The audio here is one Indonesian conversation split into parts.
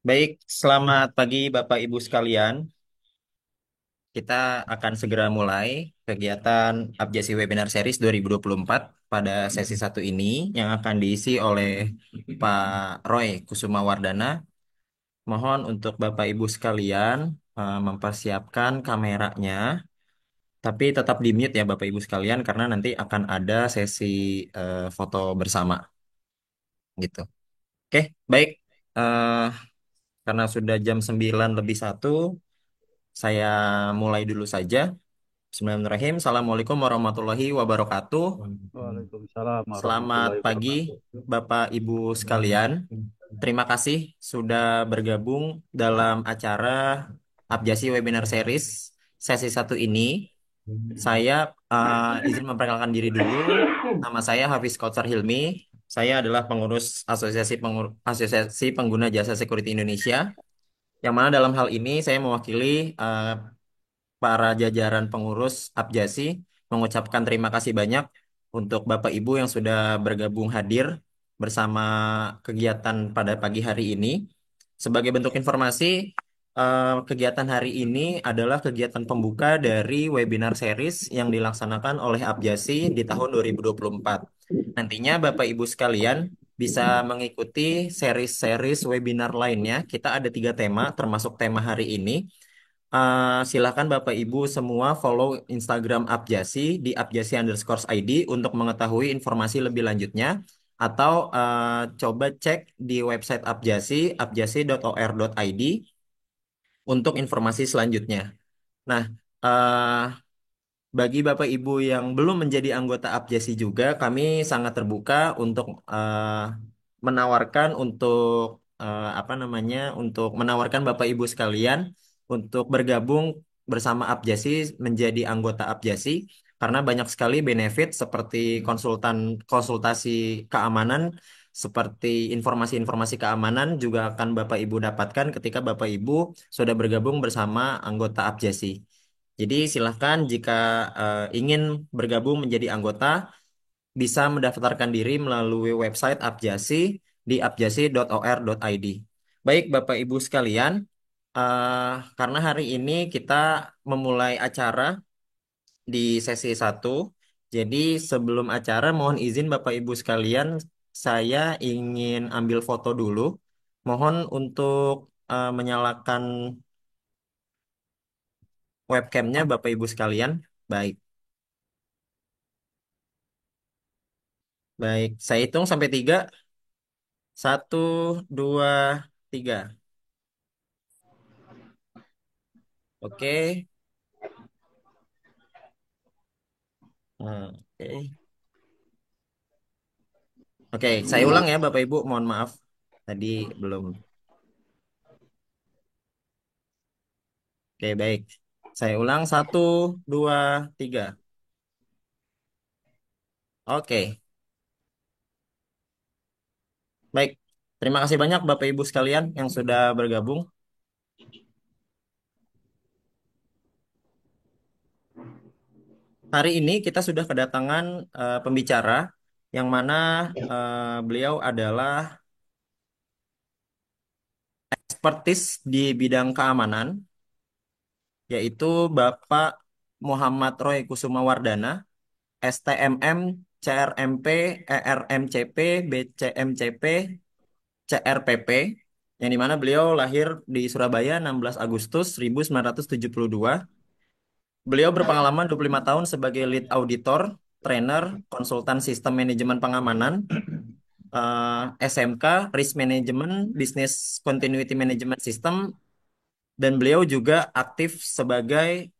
Baik, selamat pagi Bapak Ibu sekalian. Kita akan segera mulai kegiatan Abjasi Webinar Series 2024 pada sesi satu ini yang akan diisi oleh Pak Roy Kusuma Wardana. Mohon untuk Bapak Ibu sekalian mempersiapkan kameranya, tapi tetap di mute ya Bapak Ibu sekalian karena nanti akan ada sesi foto bersama gitu. Oke, baik. Eh, karena sudah jam 9:01. Saya mulai dulu saja. Bismillahirrahmanirrahim. Assalamualaikum warahmatullahi wabarakatuh. Waalaikumsalam Selamat warahmatullahi pagi, wabarakatuh. Bapak Ibu sekalian. Terima kasih sudah bergabung dalam acara Abjasi Webinar Series sesi satu ini. Saya izin memperkenalkan diri dulu. Nama saya Hafiz Kautsar Hilmi. Saya adalah pengurus Asosiasi Pengguna Jasa Security Indonesia. Yang mana dalam hal ini saya mewakili eh, para jajaran pengurus Abjasi mengucapkan terima kasih banyak untuk Bapak Ibu yang sudah bergabung hadir bersama kegiatan pada pagi hari ini. Sebagai bentuk informasi, kegiatan hari ini adalah kegiatan pembuka dari webinar series yang dilaksanakan oleh Abjasi di tahun 2024. Nantinya Bapak Ibu sekalian bisa mengikuti series-series webinar lainnya. Kita ada 3 tema, termasuk tema hari ini. Silakan Bapak Ibu semua follow Instagram Apjasi di @apjasi_id untuk mengetahui informasi lebih lanjutnya atau coba cek di website Apjasi apjasi.or.id untuk informasi selanjutnya. Nah, eh, bagi Bapak Ibu yang belum menjadi anggota Apjasi juga, kami sangat terbuka untuk menawarkan apa namanya, untuk menawarkan Bapak Ibu sekalian untuk bergabung bersama Apjasi menjadi anggota Apjasi karena banyak sekali benefit seperti konsultasi keamanan, seperti informasi-informasi keamanan juga akan Bapak Ibu dapatkan ketika Bapak Ibu sudah bergabung bersama anggota Apjasi. Jadi silahkan jika ingin bergabung menjadi anggota, bisa mendaftarkan diri melalui website Apjasi di apjasi.or.id. Baik Bapak Ibu sekalian, karena hari ini kita memulai acara di sesi satu, jadi sebelum acara mohon izin Bapak Ibu sekalian, saya ingin ambil foto dulu. Mohon untuk menyalakan webcamnya Bapak Ibu sekalian. Baik. Baik, saya hitung sampai 3. 1, 2, 3. Oke. Oke. Oke, saya ulang ya Bapak Ibu. Mohon maaf. Tadi belum. Oke, baik. Saya ulang. 1, 2, 3. Oke, baik. Terima kasih banyak Bapak Ibu sekalian yang sudah bergabung. Hari ini kita sudah kedatangan pembicara yang mana beliau adalah ekspertis di bidang keamanan, yaitu Bapak Muhammad Roy Kusuma Wardana, STMM, CRMP, ERMCP, BCMCP, CRPP, yang dimana beliau lahir di Surabaya 16 Agustus 1972. Beliau berpengalaman 25 tahun sebagai lead auditor, trainer, konsultan sistem manajemen pengamanan, SMK, Risk Management, Business Continuity Management System, dan beliau juga aktif sebagai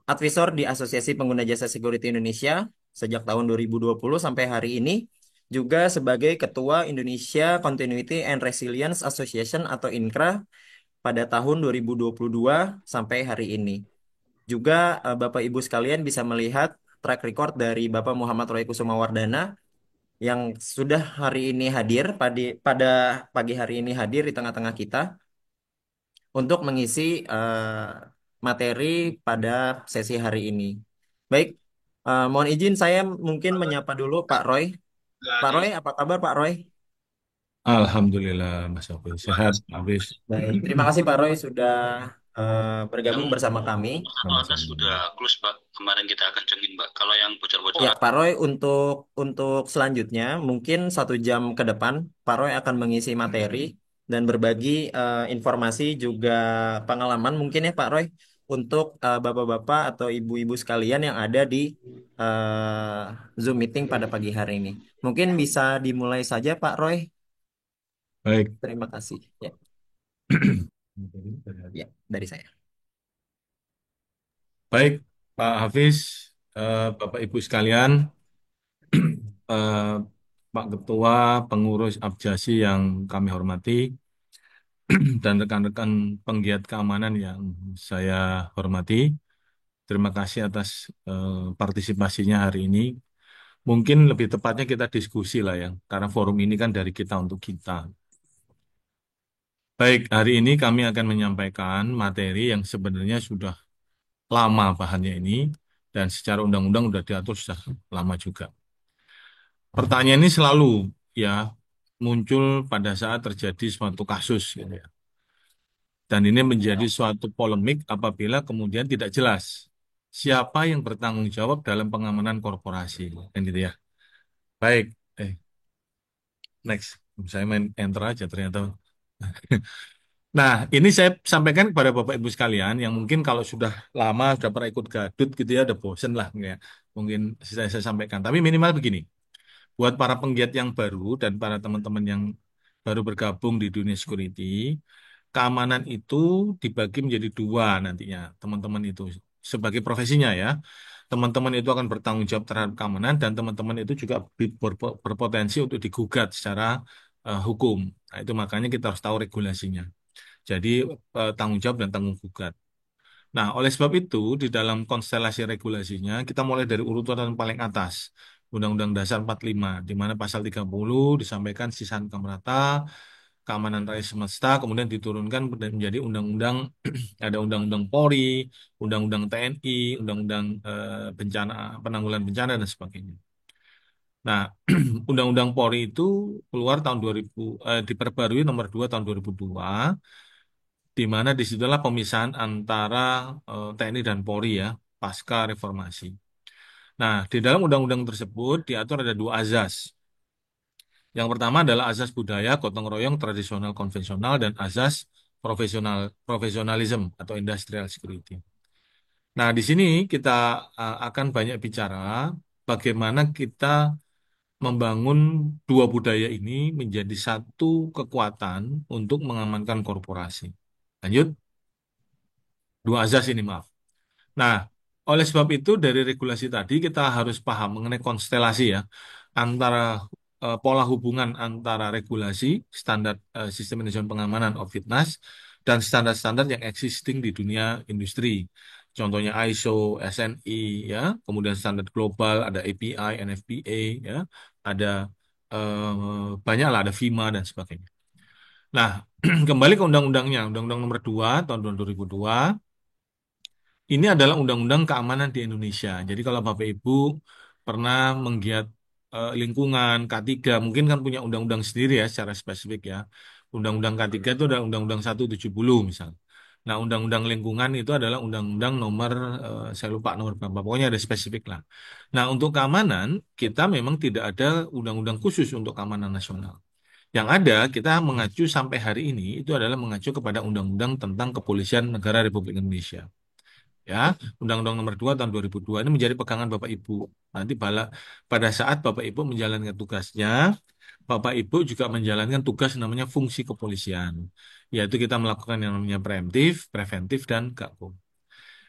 advisor di Asosiasi Pengguna Jasa Security Indonesia sejak tahun 2020 sampai hari ini, juga sebagai Ketua Indonesia Continuity and Resilience Association atau INCRA pada tahun 2022 sampai hari ini. Juga Bapak Ibu sekalian bisa melihat track record dari Bapak Muhammad Roy Kusuma Wardana yang sudah hari ini hadir pada pagi hari ini hadir di tengah-tengah kita untuk mengisi materi pada sesi hari ini. Baik, mohon izin saya mungkin menyapa dulu Pak Roy. Pak Roy, apa kabar Pak Roy? Alhamdulillah, Mas Hafiz. Sehat, Hafiz. Baik, terima kasih Pak Roy sudah bergabung bersama kami. Sama-sama. Ya, Pak Roy, untuk selanjutnya mungkin 1 jam ke depan Pak Roy akan mengisi materi dan berbagi informasi juga pengalaman mungkin ya Pak Roy untuk bapak-bapak atau ibu-ibu sekalian yang ada di Zoom meeting pada pagi hari ini. Mungkin bisa dimulai saja Pak Roy. Baik. Terima kasih. Ya, ya dari saya. Baik, Pak Hafiz, Bapak Ibu sekalian, eh, Pak Ketua, pengurus Abjasi yang kami hormati, dan rekan-rekan penggiat keamanan yang saya hormati. Terima kasih atas partisipasinya hari ini. Mungkin lebih tepatnya kita diskusi lah ya, karena forum ini kan dari kita untuk kita. Baik, hari ini kami akan menyampaikan materi yang sebenarnya sudah lama bahannya ini, dan secara undang-undang sudah diatur sudah lama juga. Pertanyaan ini selalu ya muncul pada saat terjadi suatu kasus gitu ya. Dan ini menjadi suatu polemik apabila kemudian tidak jelas siapa yang bertanggung jawab dalam pengamanan korporasi kan gitu ya. Baik, next. Saya main enter aja ternyata. Nah, ini saya sampaikan kepada Bapak Ibu sekalian yang mungkin kalau sudah lama, sudah pernah ikut gadut gitu ya, udah bosen lah ya. Mungkin saya sampaikan. Tapi minimal begini, buat para penggiat yang baru dan para teman-teman yang baru bergabung di dunia security, keamanan itu dibagi menjadi dua nantinya, teman-teman itu. Sebagai profesinya ya, teman-teman itu akan bertanggung jawab terhadap keamanan dan teman-teman itu juga berpotensi untuk digugat secara hukum. Nah, itu makanya kita harus tahu regulasinya. Jadi tanggung jawab dan tanggung gugat. Nah, oleh sebab itu di dalam konstelasi regulasinya kita mulai dari urutan paling atas. Undang-Undang Dasar 45, di mana pasal 30 disampaikan sisa merata, keamanan rakyat semesta, kemudian diturunkan menjadi undang-undang, ada undang-undang Polri, undang-undang TNI, undang-undang bencana, penanggulangan bencana dan sebagainya. Nah, undang-undang Polri itu keluar tahun 2000, diperbarui nomor 2 tahun 2002, di mana disitulah pemisahan antara TNI dan Polri ya, pasca reformasi. Nah, di dalam undang-undang tersebut diatur ada dua azas. Yang pertama adalah azas budaya, gotong royong, tradisional, konvensional, dan azas profesionalism atau industrial security. Nah, di sini kita akan banyak bicara bagaimana kita membangun dua budaya ini menjadi satu kekuatan untuk mengamankan korporasi. Lanjut, dua azas ini maaf. Nah, oleh sebab itu dari regulasi tadi kita harus paham mengenai konstelasi ya antara pola hubungan antara regulasi, standar sistem manajemen pengamanan OVIDNAS dan standar-standar yang existing di dunia industri. Contohnya ISO, SNI ya, kemudian standar global ada API, NFPA ya, ada banyak lah ada FIMA dan sebagainya. Nah, kembali ke undang-undangnya, Undang-Undang Nomor 2 tahun 2002. Ini adalah undang-undang keamanan di Indonesia. Jadi kalau Bapak Ibu pernah menggiat lingkungan K3, mungkin kan punya undang-undang sendiri ya secara spesifik ya. Undang-undang K3 itu ada Undang-Undang 170 misal. Nah, undang-undang lingkungan itu adalah undang-undang nomor saya lupa nomor berapa, pokoknya ada spesifik lah. Nah, untuk keamanan kita memang tidak ada undang-undang khusus untuk keamanan nasional. Yang ada kita mengacu sampai hari ini itu adalah mengacu kepada undang-undang tentang Kepolisian Negara Republik Indonesia. Ya, Undang-Undang Nomor 2 tahun 2002 ini menjadi pegangan Bapak Ibu. Nanti pada saat Bapak Ibu menjalankan tugasnya, Bapak Ibu juga menjalankan tugas namanya fungsi kepolisian, yaitu kita melakukan yang namanya preemptif, preventif, dan gakum.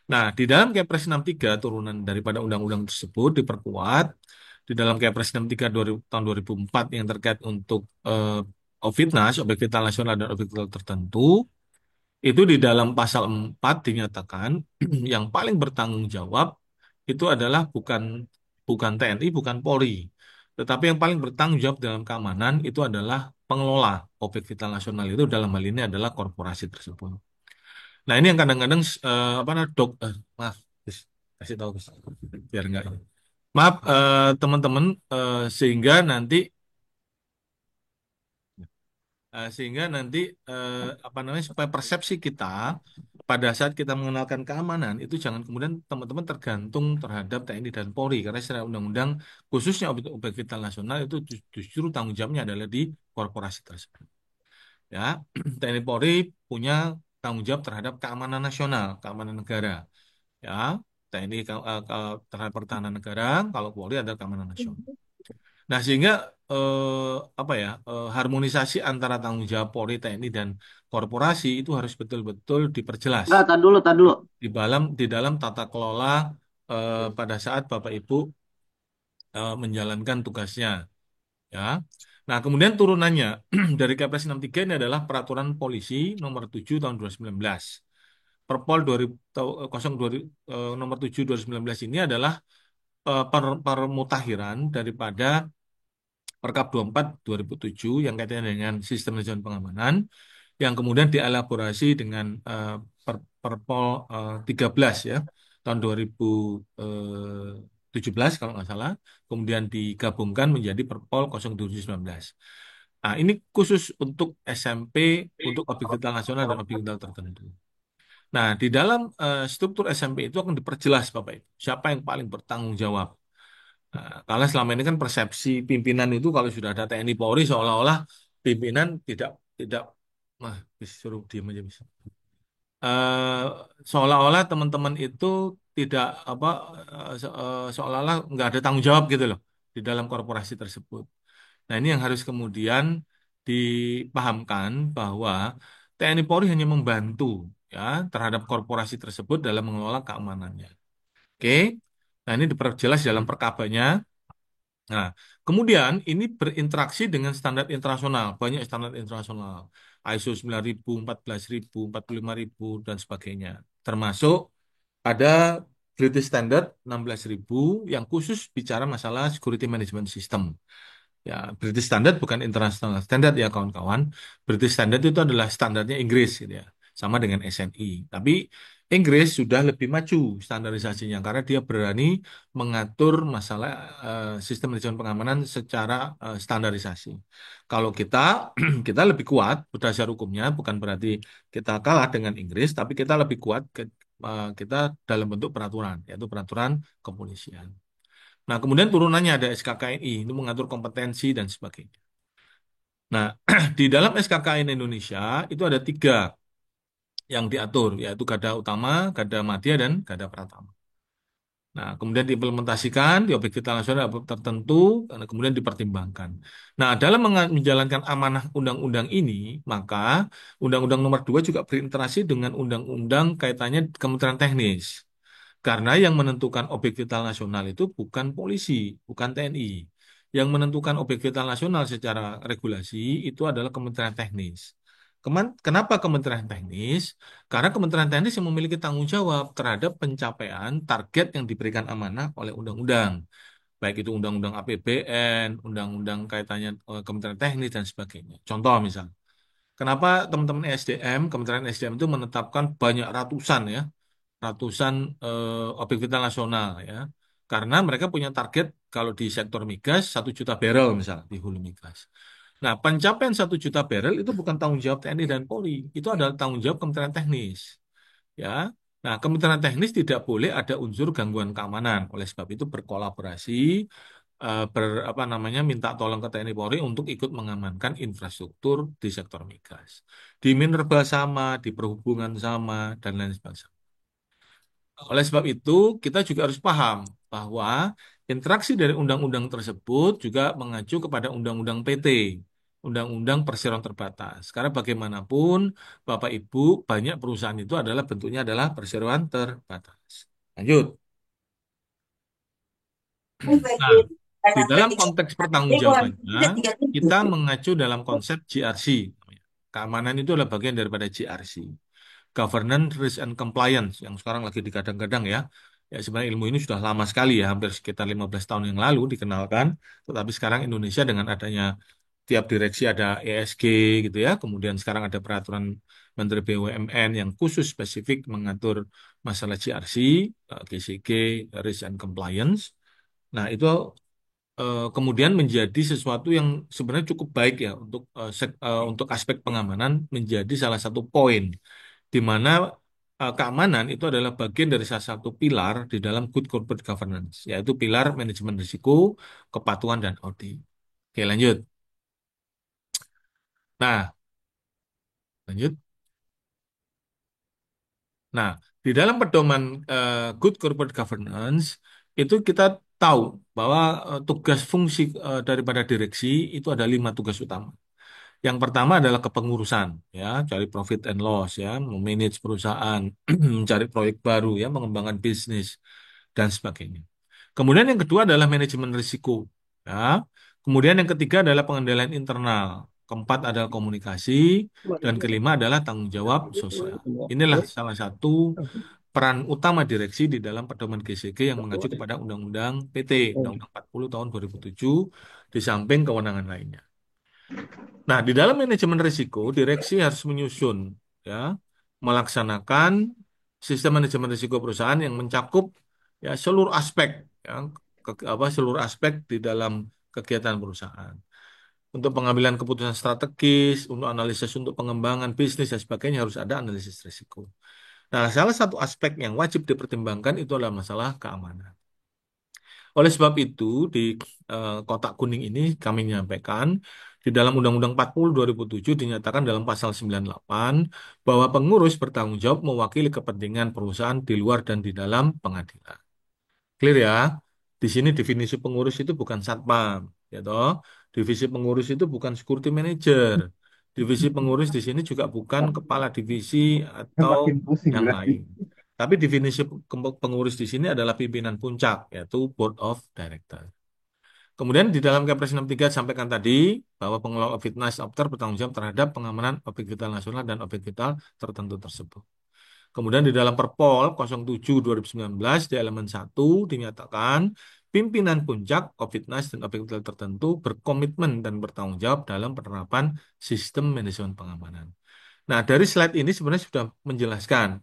Nah, di dalam Kepres 63 turunan daripada undang-undang tersebut diperkuat di dalam Kepres 63 tahun 2004 yang terkait untuk OVIDNAS, objek vital nasional dan objek vital tertentu, itu di dalam pasal 4 dinyatakan yang paling bertanggung jawab itu adalah bukan bukan TNI, bukan Polri. Tetapi yang paling bertanggung jawab dalam keamanan itu adalah pengelola objek vital nasional itu dalam hal ini adalah korporasi tersebut. Nah, ini yang kadang-kadang apa namanya maaf, Gus, kasih tahu Gus, biar enggak. Maaf teman-teman sehingga nanti Sehingga nanti apa namanya supaya persepsi kita pada saat kita mengenalkan keamanan itu jangan kemudian teman-teman tergantung terhadap TNI dan Polri karena secara undang-undang khususnya objek vital nasional itu justru tanggung jawabnya adalah di korporasi tersebut. Ya, TNI Polri punya tanggung jawab terhadap keamanan nasional, keamanan negara. Ya, TNI terhadap pertahanan negara, kalau Polri ada keamanan nasional. Nah, sehingga apa ya harmonisasi antara tanggung jawab Polri, TNI dan korporasi itu harus betul-betul diperjelas Enggak, tar dulu, tar dulu. di dalam tata kelola pada saat Bapak Ibu menjalankan tugasnya. Ya. Nah, kemudian turunannya dari Kepres 63 ini adalah Peraturan Polisi Nomor 7 Tahun 2019. Perpol 2000, Nomor 7 2019 ini adalah permutakhiran daripada Perkap 24 2007 yang kaitannya dengan sistem manajemen pengamanan yang kemudian dielaborasi dengan Perpol 13 ya tahun 2017 kalau nggak salah kemudian digabungkan menjadi Perpol 0719. Nah, ini khusus untuk SMP untuk objek vital nasional dan objek vital tertentu. Nah, di dalam struktur SMP itu akan diperjelas Bapak Ibu, siapa yang paling bertanggung jawab. Nah, karena selama ini kan persepsi pimpinan itu kalau sudah ada TNI Polri seolah-olah pimpinan tidak disuruh diam aja bisa. Eh, Seolah-olah teman-teman itu tidak apa seolah-olah nggak ada tanggung jawab gitu loh di dalam korporasi tersebut. Nah, ini yang harus kemudian dipahamkan bahwa TNI Polri hanya membantu ya terhadap korporasi tersebut dalam mengelola keamanannya. Oke. Nah, ini diperjelas dalam perkabanya. Nah, kemudian ini berinteraksi dengan standar internasional, banyak standar internasional, ISO 9000, 14000, 45000 dan sebagainya. Termasuk ada British Standard 16000 yang khusus bicara masalah security management system. Ya, British Standard bukan international standard ya kawan-kawan. British Standard itu adalah standarnya Inggris gitu ya. Sama dengan SNI. Tapi Inggris sudah lebih maju standarisasinya karena dia berani mengatur masalah sistem manajemen pengamanan secara standarisasi. Kalau kita kita lebih kuat berdasar hukumnya bukan berarti kita kalah dengan Inggris, tapi kita lebih kuat kita dalam bentuk peraturan, yaitu peraturan kepolisian. Nah, kemudian turunannya ada SKKNI, itu mengatur kompetensi dan sebagainya. Nah, di dalam SKKN Indonesia itu ada tiga yang diatur, yaitu Garda Utama, Garda Madya, dan Garda Pratama. Nah, kemudian diimplementasikan di objek vital nasional tertentu, karena kemudian dipertimbangkan. Nah, dalam menjalankan amanah undang-undang ini, maka Undang-Undang Nomor 2 juga berinteraksi dengan undang-undang kaitannya Kementerian Teknis. Karena yang menentukan objek vital nasional itu bukan polisi, bukan TNI. Yang menentukan objek vital nasional secara regulasi itu adalah Kementerian Teknis. Kenapa Kementerian Teknis? Karena Kementerian Teknis yang memiliki tanggung jawab terhadap pencapaian target yang diberikan amanah oleh undang-undang. Baik itu undang-undang APBN, undang-undang kaitannya Kementerian Teknis, dan sebagainya. Contoh misal, kenapa teman-teman SDM, Kementerian SDM itu menetapkan banyak ratusan objek vital nasional ya. Karena mereka punya target kalau di sektor migas 1 juta barel misalnya di hulu migas. Nah, pencapaian 1 juta barel itu bukan tanggung jawab TNI dan Polri, itu adalah tanggung jawab Kementerian Teknis. Ya, nah Kementerian Teknis tidak boleh ada unsur gangguan keamanan. Oleh sebab itu berkolaborasi, apa namanya, minta tolong ke TNI Polri untuk ikut mengamankan infrastruktur di sektor migas. Di minerba sama, di perhubungan sama, dan lain sebagainya. Oleh sebab itu, kita juga harus paham bahwa interaksi dari undang-undang tersebut juga mengacu kepada undang-undang PT, undang-undang perseroan terbatas. Karena bagaimanapun, Bapak Ibu, banyak perusahaan itu adalah bentuknya adalah perseroan terbatas. Lanjut. Nah, di dalam konteks pertanggungjawabannya, kita mengacu dalam konsep GRC. Keamanan itu adalah bagian daripada GRC. Governance, Risk and Compliance yang sekarang lagi digadang-gadang ya. Ya sebenarnya ilmu ini sudah lama sekali ya, hampir sekitar 15 tahun yang lalu dikenalkan. Tetapi sekarang Indonesia dengan adanya tiap direksi ada ESG gitu ya. Kemudian sekarang ada peraturan Menteri BUMN yang khusus spesifik mengatur masalah GRC, GCG, Risk and Compliance. Nah, itu kemudian menjadi sesuatu yang sebenarnya cukup baik ya untuk aspek pengamanan menjadi salah satu poin di mana keamanan itu adalah bagian dari salah satu pilar di dalam good corporate governance, yaitu pilar manajemen risiko, kepatuhan dan audit. Oke, lanjut. Nah, lanjut. Nah, di dalam pedoman good corporate governance itu kita tahu bahwa tugas fungsi daripada direksi itu ada 5 tugas utama. Yang pertama adalah kepengurusan, ya, cari profit and loss, ya, memanage perusahaan, mencari proyek baru, ya, mengembangkan bisnis dan sebagainya. Kemudian yang kedua adalah manajemen risiko, ya. Kemudian yang ketiga adalah pengendalian internal. Keempat adalah komunikasi dan kelima adalah tanggung jawab sosial. Inilah salah satu peran utama direksi di dalam pedoman GCG yang mengacu kepada Undang-Undang PT, Undang-Undang 40 tahun 2007, di samping kewenangan lainnya. Nah, di dalam manajemen risiko, direksi harus menyusun, ya, melaksanakan sistem manajemen risiko perusahaan yang mencakup, ya, seluruh aspek, ya, seluruh aspek di dalam kegiatan perusahaan. Untuk pengambilan keputusan strategis, untuk analisis untuk pengembangan bisnis dan sebagainya harus ada analisis risiko. Nah, salah satu aspek yang wajib dipertimbangkan itu adalah masalah keamanan. Oleh sebab itu, di kotak kuning ini kami menyampaikan di dalam Undang-Undang 40 2007 dinyatakan dalam pasal 98 bahwa pengurus bertanggung jawab mewakili kepentingan perusahaan di luar dan di dalam pengadilan. Clear ya? Di sini definisi pengurus itu bukan satpam, ya toh. Divisi pengurus itu bukan security manager. Divisi pengurus di sini juga bukan kepala divisi atau Makin pusing yang berarti. lain. Tapi definisi pengurus di sini adalah pimpinan puncak, yaitu Board of Directors. Kemudian di dalam Kepres 63 sampaikan tadi bahwa pengelola objek vital opter bertanggung jawab terhadap pengamanan objek vital nasional dan objek vital tertentu tersebut. Kemudian di dalam Perpol 07 2019 di elemen 1 dinyatakan pimpinan puncak Kopitnas dan objek vital tertentu berkomitmen dan bertanggung jawab dalam penerapan sistem manajemen pengamanan. Nah, dari slide ini sebenarnya sudah menjelaskan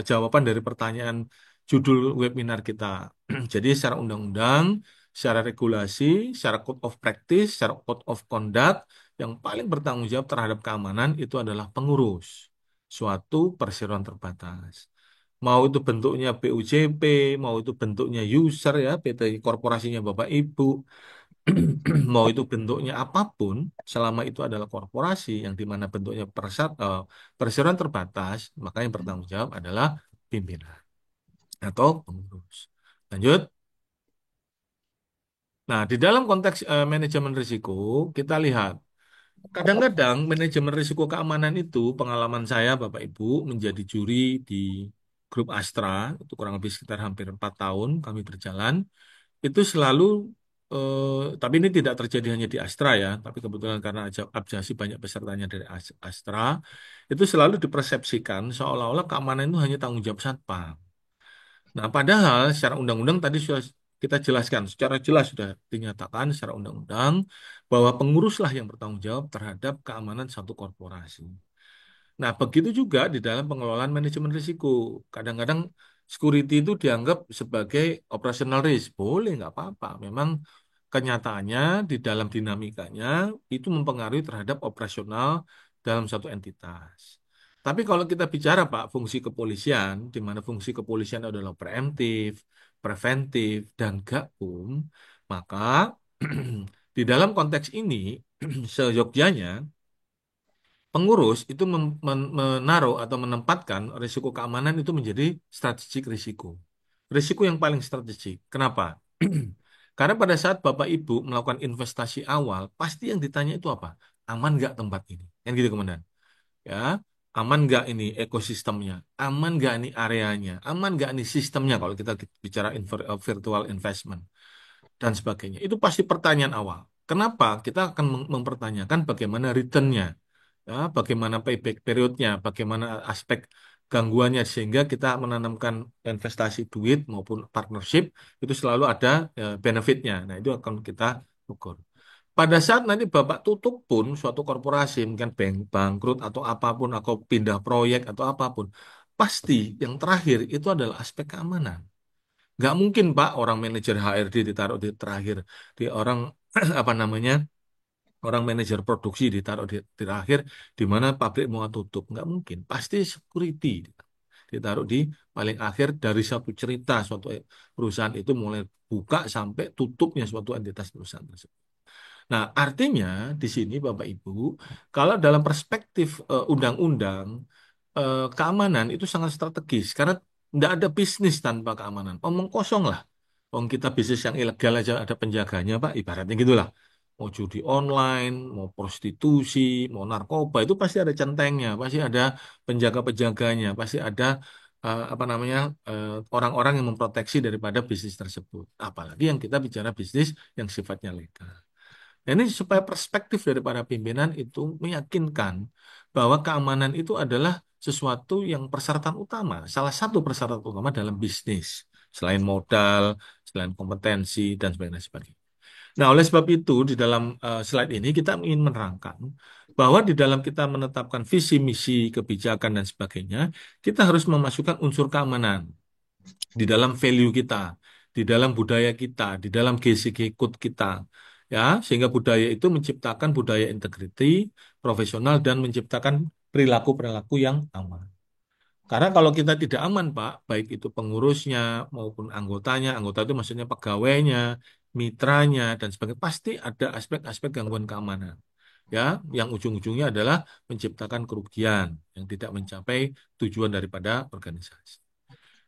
jawaban dari pertanyaan judul webinar kita. Jadi secara undang-undang, secara regulasi, secara code of practice, secara code of conduct, yang paling bertanggung jawab terhadap keamanan itu adalah pengurus suatu perseroan terbatas. Mau itu bentuknya BUJP, mau itu bentuknya user, ya, PT korporasinya Bapak Ibu, mau itu bentuknya apapun, selama itu adalah korporasi yang di mana bentuknya perseroan terbatas, maka yang bertanggung jawab adalah pimpinan atau pengurus. Lanjut. Nah, di dalam konteks manajemen risiko, kita lihat kadang-kadang manajemen risiko keamanan itu pengalaman saya Bapak Ibu menjadi juri di grup Astra, itu kurang lebih sekitar hampir 4 tahun kami berjalan, itu selalu tapi ini tidak terjadi hanya di Astra ya, tapi kebetulan karena Abjasi banyak pesertanya dari Astra, itu selalu dipersepsikan seolah-olah keamanan itu hanya tanggung jawab Satpam. Nah, padahal secara undang-undang tadi sudah kita jelaskan, secara jelas sudah dinyatakan secara undang-undang bahwa penguruslah yang bertanggung jawab terhadap keamanan satu korporasi. Nah, begitu juga di dalam pengelolaan manajemen risiko. Kadang-kadang security itu dianggap sebagai operational risk. Boleh, nggak apa-apa. Memang kenyataannya di dalam dinamikanya itu mempengaruhi terhadap operasional dalam satu entitas. Tapi kalau kita bicara, Pak, fungsi kepolisian, di mana fungsi kepolisian adalah preemptif, preventif, dan gakum, maka di dalam konteks ini, seyogyanya, pengurus itu menaruh atau menempatkan risiko keamanan itu menjadi strategik risiko. Risiko yang paling strategik. Kenapa? Karena pada saat Bapak Ibu melakukan investasi awal, pasti yang ditanya itu apa? Aman nggak tempat ini? Kan gitu, Komandan. Ya, aman nggak ini ekosistemnya? Aman nggak ini areanya? Aman nggak ini sistemnya kalau kita bicara virtual investment dan sebagainya. Itu pasti pertanyaan awal. Kenapa? Kita akan mempertanyakan bagaimana return-nya, ya, bagaimana payback periodnya, bagaimana aspek gangguannya sehingga kita menanamkan investasi duit maupun partnership itu selalu ada benefitnya. Nah, itu akan kita ukur. Pada saat nanti Bapak tutup pun suatu korporasi, mungkin bangkrut atau apapun, atau pindah proyek atau apapun, pasti yang terakhir itu adalah aspek keamanan. Nggak mungkin Pak orang manajer HRD ditaruh di terakhir, di orang apa namanya orang manajer produksi ditaruh di terakhir, di mana pabrik mau tutup. Nggak mungkin. Pasti security ditaruh di paling akhir dari satu cerita suatu perusahaan itu mulai buka sampai tutupnya suatu entitas perusahaan tersebut. Nah, artinya di sini Bapak Ibu, kalau dalam perspektif undang-undang, keamanan itu sangat strategis karena tidak ada bisnis tanpa keamanan. Omong kosong lah. Om kita bisnis yang ilegal aja ada penjaganya, Pak. Ibaratnya gitulah. Mau judi online, mau prostitusi, mau narkoba itu pasti ada centengnya, pasti ada penjaga-penjaganya, pasti ada apa namanya orang-orang yang memproteksi daripada bisnis tersebut. Apalagi yang kita bicara bisnis yang sifatnya legal. Dan ini supaya perspektif daripada pimpinan itu meyakinkan bahwa keamanan itu adalah sesuatu yang persyaratan utama, salah satu persyaratan utama dalam bisnis, selain modal, selain kompetensi, dan sebagainya. Nah, oleh sebab itu, di dalam slide ini kita ingin menerangkan bahwa di dalam kita menetapkan visi, misi, kebijakan, dan sebagainya, kita harus memasukkan unsur keamanan di dalam value kita, di dalam budaya kita, di dalam GCG code kita, ya, sehingga budaya itu menciptakan budaya integriti, profesional, dan menciptakan perilaku-perilaku yang aman. Karena kalau kita tidak aman, Pak, baik itu pengurusnya maupun anggotanya, anggota itu maksudnya pegawainya, mitranya, dan sebagainya, pasti ada aspek-aspek gangguan keamanan. Ya, yang ujung-ujungnya adalah menciptakan kerugian yang tidak mencapai tujuan daripada organisasi.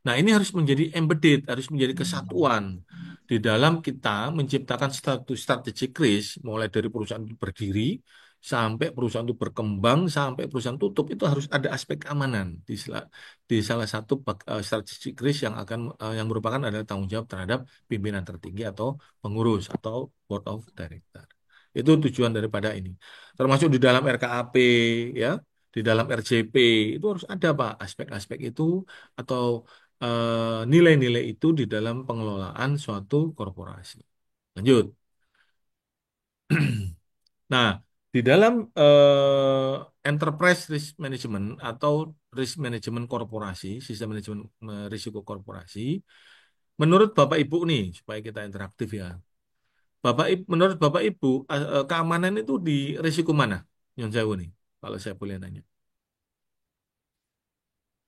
Nah, ini harus menjadi embedded, harus menjadi kesatuan di dalam kita menciptakan status strategic risk, mulai dari perusahaan itu berdiri sampai perusahaan itu berkembang sampai perusahaan tutup itu harus ada aspek keamanan di salah satu strategic risk yang akan yang merupakan adalah tanggung jawab terhadap pimpinan tertinggi atau pengurus atau board of director. Itu tujuan daripada ini. Termasuk di dalam RKAP ya, di dalam RJP itu harus ada Pak aspek-aspek itu atau nilai-nilai itu di dalam pengelolaan suatu korporasi. Lanjut. Nah, di dalam enterprise risk management atau risk management korporasi, sistem manajemen risiko korporasi, menurut Bapak Ibu nih, supaya kita interaktif ya. Menurut Bapak Ibu, keamanan itu di risiko mana? Yang jauh nih, kalau saya boleh nanya.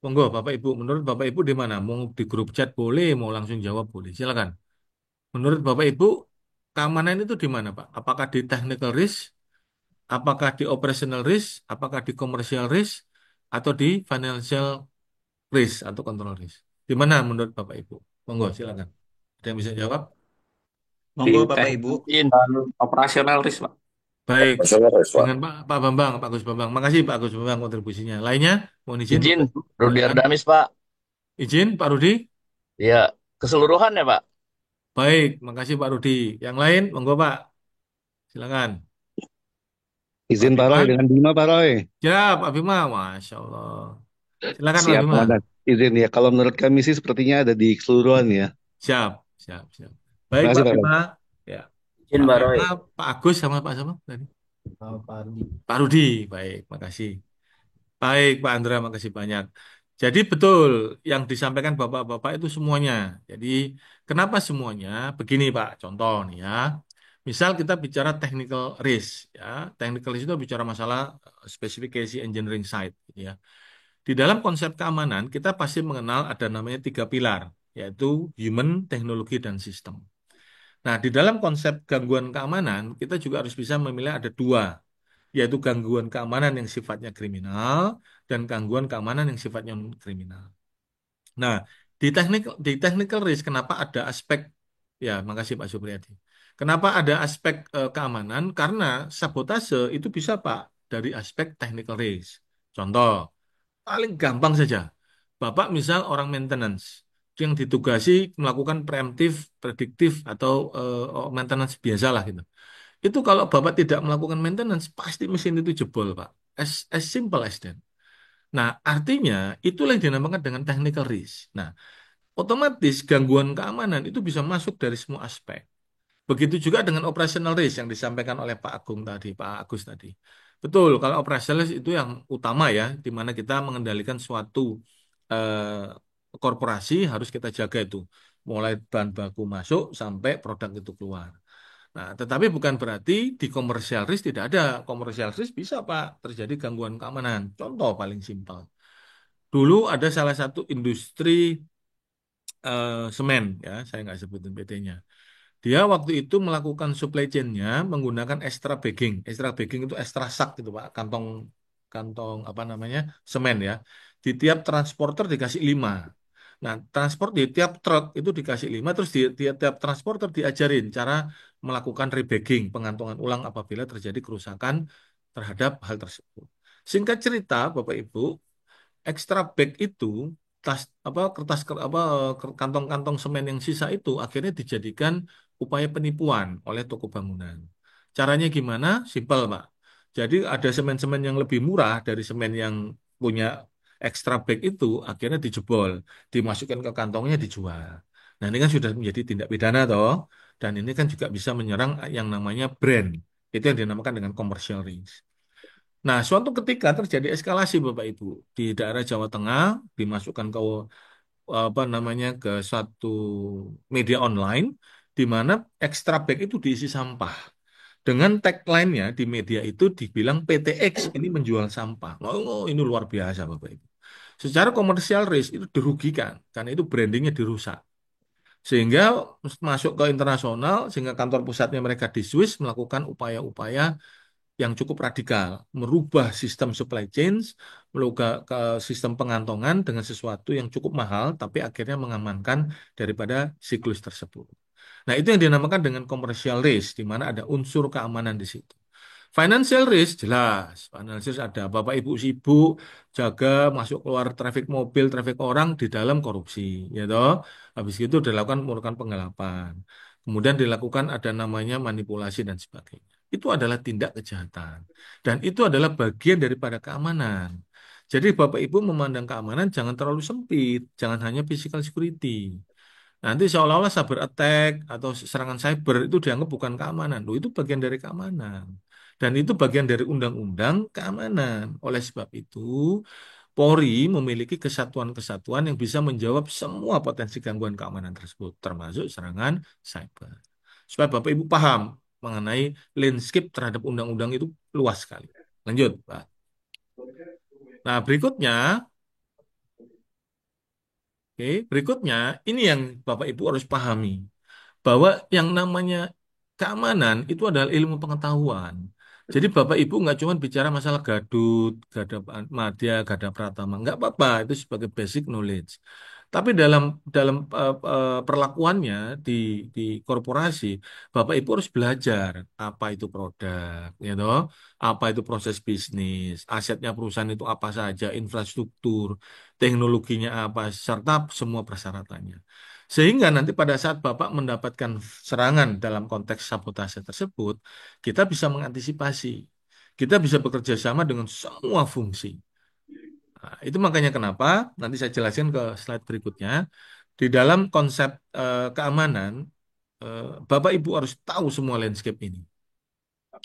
Monggo, Bapak Ibu, menurut Bapak Ibu di mana? Mau di grup chat boleh, mau langsung jawab boleh. Silakan. Menurut Bapak Ibu, keamanan itu di mana, Pak? Apakah di technical risk, apakah di operational risk, apakah di commercial risk, atau di financial risk atau control risk? Di mana menurut Bapak Ibu? Monggo, silakan. Ada yang bisa jawab? Di Monggo Bapak Ibu. teknologi dan operasional risk, Pak. Baik, Operasional risk, Pak. dengan Pak Bambang, Pak Agus Bambang. Makasih Pak Agus Bambang kontribusinya. Lainnya, mohon izin, Izin, Bapak Ibu. Rudi Silakan. Ardamis, Pak. Izin, Pak Rudi. Ya, keseluruhan ya, Pak. Baik, makasih Pak Rudi. Yang lain, monggo Pak. Silakan. Pak Izin Pak Roy Bima. dengan Bima Pak Roy. Ya, Pak Bima. Masya Allah. Silakan Pak Siap Bima. Komandan. Izin ya. Kalau menurut kami sih sepertinya ada di keseluruhan ya. Siap, siap, siap. Baik, Terima kasih Pak Pak Roy. Bima. Ya, Izin Pak Mbak Meta, Roy. Pak Agus sama Pak sama tadi. Pak Ardi. Pak Rudi. Baik, makasih. Baik, Pak Andra, makasih banyak. Jadi betul yang disampaikan Bapak-Bapak itu semuanya. Jadi kenapa semuanya? Begini Pak, contoh nih ya. Misal kita bicara technical risk, ya. Technical risk itu bicara masalah specification engineering side, gitu ya. Di dalam konsep keamanan, kita pasti mengenal ada namanya tiga pilar, yaitu human, teknologi, dan sistem. Nah, di dalam konsep gangguan keamanan, kita juga harus bisa memilih ada dua, yaitu gangguan keamanan yang sifatnya kriminal dan gangguan keamanan yang sifatnya non kriminal. Nah, di technical risk kenapa ada aspek ya, makasih Pak Supriyadi. Kenapa ada aspek keamanan? Karena sabotase itu bisa Pak dari aspek technical risk. Contoh, paling gampang saja. Bapak misal orang maintenance yang ditugasi melakukan preemptif, prediktif atau maintenance biasalah gitu. Itu kalau Bapak tidak melakukan maintenance, pasti mesin itu jebol, Pak. As simple as that. Nah, artinya itulah yang dinamakan dengan technical risk. Nah, otomatis gangguan keamanan itu bisa masuk dari semua aspek. Begitu juga dengan operational risk yang disampaikan oleh Pak Agung tadi, Pak Agus tadi. Betul, kalau operational risk itu yang utama ya, di mana kita mengendalikan suatu korporasi harus kita jaga itu. mulai bahan baku masuk sampai produk itu keluar. Nah, tetapi bukan berarti di commercial risk tidak ada. Commercial risk bisa, Pak, terjadi gangguan keamanan. Contoh paling simpel. Dulu ada salah satu industri semen, ya, saya nggak sebutin PT-nya. Dia waktu itu melakukan supply chain-nya menggunakan extra bagging. Extra bagging itu extra sak gitu, Pak. Kantong kantong apa namanya? Semen ya. Di tiap transporter dikasih 5. Nah, transport di tiap truk itu dikasih 5, terus di tiap transporter diajarin cara melakukan rebagging, pengantongan ulang apabila terjadi kerusakan terhadap hal tersebut. Singkat cerita, Bapak Ibu, extra bag itu tas apa kertas apa kantong-kantong semen yang sisa itu akhirnya dijadikan upaya penipuan oleh toko bangunan. Caranya gimana? Simpel, Pak. Jadi ada semen-semen yang lebih murah dari semen yang punya extra bag itu akhirnya dijebol, dimasukkan ke kantongnya dijual. Nah, ini kan sudah menjadi tindak pidana toh. Dan ini kan juga bisa menyerang yang namanya brand. Itu yang dinamakan dengan commercial risk. Nah, suatu ketika terjadi eskalasi Bapak Ibu di daerah Jawa Tengah dimasukkan ke apa namanya ke satu media online di mana extra bag itu diisi sampah. Dengan tagline-nya di media itu dibilang PTX ini menjual sampah. Oh, ini luar biasa Bapak Ibu. Secara komersial risk itu dirugikan karena itu brandingnya dirusak. Sehingga masuk ke internasional, sehingga kantor pusatnya mereka di Swiss melakukan upaya-upaya yang cukup radikal, merubah sistem supply chains, merubah ke sistem pengantongan dengan sesuatu yang cukup mahal, tapi akhirnya mengamankan daripada siklus tersebut. Nah, itu yang dinamakan dengan commercial risk, di mana ada unsur keamanan di situ. Financial risk jelas, financial risk ada Bapak Ibu sibuk jaga masuk keluar traffic mobil, traffic orang di dalam korupsi, ya toh. Habis itu dilakukan melakukan penggelapan. Kemudian dilakukan ada namanya manipulasi dan sebagainya. Itu adalah tindak kejahatan. Dan itu adalah bagian daripada keamanan. Jadi Bapak Ibu memandang keamanan jangan terlalu sempit, jangan hanya physical security. Nanti seolah-olah cyber attack atau serangan cyber itu dianggap bukan keamanan. Loh, itu bagian dari keamanan. Dan itu bagian dari undang-undang keamanan. Oleh sebab itu, Polri memiliki kesatuan-kesatuan yang bisa menjawab semua potensi gangguan keamanan tersebut, termasuk serangan cyber. Supaya Bapak Ibu paham mengenai landscape terhadap undang-undang itu luas sekali. Lanjut, Pak. Nah, berikutnya ini yang Bapak Ibu harus pahami. Bahwa yang namanya keamanan itu adalah ilmu pengetahuan. Jadi Bapak Ibu nggak cuma bicara masalah Gadut, Gada Madya, Gada Pratama, nggak apa-apa itu sebagai basic knowledge. Tapi dalam perlakuannya di korporasi, Bapak Ibu harus belajar apa itu produk, gitu, apa itu proses bisnis, asetnya perusahaan itu apa saja, infrastruktur, teknologinya apa, serta semua persyaratannya. Sehingga nanti pada saat Bapak mendapatkan serangan dalam konteks sabotase tersebut, kita bisa mengantisipasi. Kita bisa bekerja sama dengan semua fungsi. Nah, itu makanya kenapa, nanti saya jelaskan ke slide berikutnya, di dalam konsep keamanan, Bapak Ibu harus tahu semua landscape ini.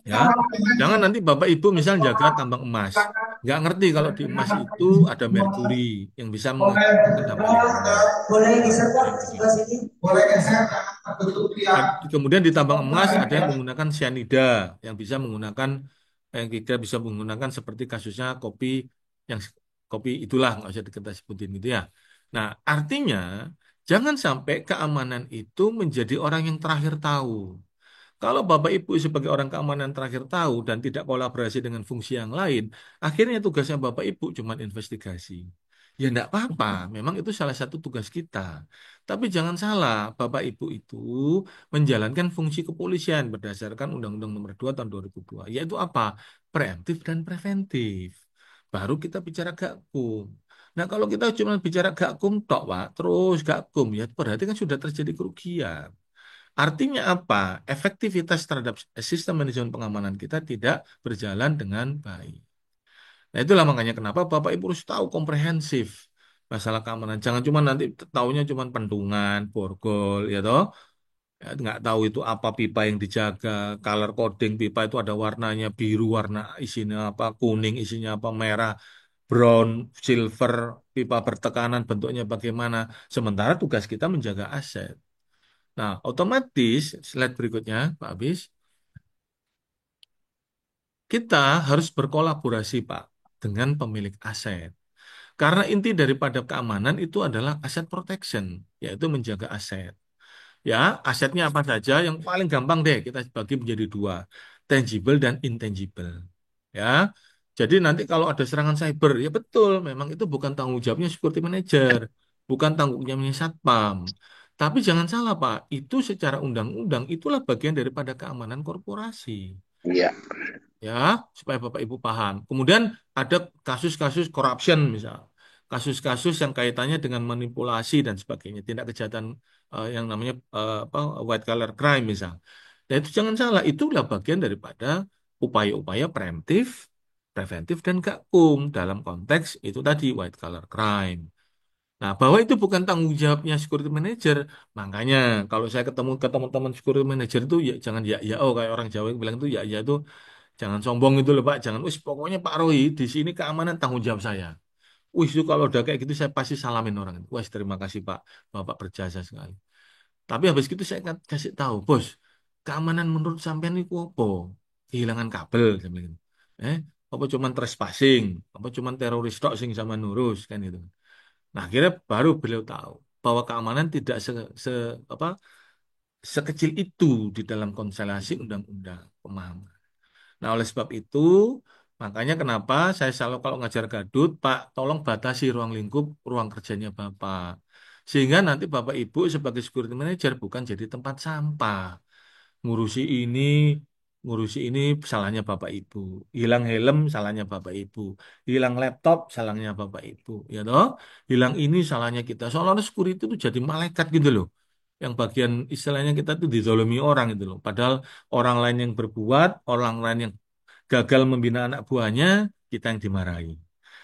Ya, jangan nanti Bapak Ibu misalnya jaga tambang emas. Nggak ngerti kalau di emas itu ada merkuri yang bisa mengakibatkan dampak lingkungan. Nah, begitu. Dan kemudian di tambang emas ada yang menggunakan cyanida, yang bisa menggunakan yang kita bisa menggunakan seperti kasusnya kopi yang kopi itulah nggak usah kita sebutin gitu ya. Nah, artinya jangan sampai keamanan itu menjadi orang yang terakhir tahu. Kalau Bapak Ibu sebagai orang keamanan terakhir tahu dan tidak kolaborasi dengan fungsi yang lain, akhirnya tugasnya Bapak Ibu cuma investigasi. Ya enggak apa-apa, memang itu salah satu tugas kita. Tapi jangan salah, Bapak Ibu itu menjalankan fungsi kepolisian berdasarkan Undang-Undang Nomor 2 Tahun 2002, yaitu apa? Preemptif dan preventif. Baru kita bicara gakum. Nah, kalau kita cuma bicara gakum tok, Pak, terus gakum, ya berarti kan sudah terjadi kerugian. Artinya apa? Efektivitas terhadap sistem manajemen pengamanan kita tidak berjalan dengan baik. Nah, itulah makanya kenapa Bapak Ibu harus tahu komprehensif masalah keamanan. Jangan cuma nanti taunya cuma pentungan, borgol, ya toh. Ya, nggak tahu itu apa pipa yang dijaga, color coding pipa itu ada warnanya biru, warna isinya apa, kuning isinya apa, merah. brown, silver, pipa bertekanan bentuknya bagaimana. Sementara tugas kita menjaga aset. Nah, otomatis slide berikutnya, Pak Abis, kita harus berkolaborasi, Pak, dengan pemilik aset. Karena inti daripada keamanan itu adalah aset protection, yaitu menjaga aset. Ya, asetnya apa saja? Yang paling gampang deh kita bagi menjadi dua, tangible dan intangible. Ya, jadi nanti kalau ada serangan cyber, ya betul, memang itu bukan tanggung jawabnya security manager, bukan tanggung jawabnya satpam. Tapi jangan salah, Pak, itu secara undang-undang itulah bagian daripada keamanan korporasi. Iya. Ya, supaya Bapak Ibu paham. Kemudian ada kasus-kasus corruption misal. Kasus-kasus yang kaitannya dengan manipulasi dan sebagainya, tindak kejahatan yang namanya apa, white collar crime misal. Dan itu jangan salah, itulah bagian daripada upaya-upaya preventif dan gakum dalam konteks itu tadi white collar crime. Nah, bahwa itu bukan tanggung jawabnya security manager. Makanya kalau saya ketemu ke teman-teman security manager itu ya jangan ya oh kayak orang Jawa yang bilang itu ya itu jangan sombong itu loh Pak. Jangan, wis pokoknya Pak Roy di sini keamanan tanggung jawab saya. Wis itu kalau udah kayak gitu saya pasti salamin orang itu. Wis terima kasih Pak, Bapak berjasa sekali. Tapi habis itu saya kasih tahu, bos, keamanan menurut sampean itu apa? Kehilangan kabel, saya bilang gitu. Apa cuman trespassing? Apa cuman teroris tok sing sama nurus kan itu. Nah, akhirnya baru beliau tahu bahwa keamanan tidak apa sekecil itu di dalam konstelasi undang-undang pemahaman. Nah, oleh sebab itu, makanya kenapa saya selalu kalau ngajar Gadut, Pak, tolong batasi ruang lingkup, ruang kerjanya Bapak. Sehingga nanti Bapak Ibu sebagai security manager bukan jadi tempat sampah. Ngurusi ini, ngurusi ini salahnya Bapak Ibu. Hilang helm, salahnya Bapak Ibu. Hilang laptop, salahnya Bapak Ibu. Ya toh? Hilang ini, salahnya kita. Seolah-olah security itu jadi malaikat gitu loh. Yang bagian istilahnya kita tuh dizolimi orang gitu loh. Padahal orang lain yang berbuat, orang lain yang gagal membina anak buahnya, kita yang dimarahi.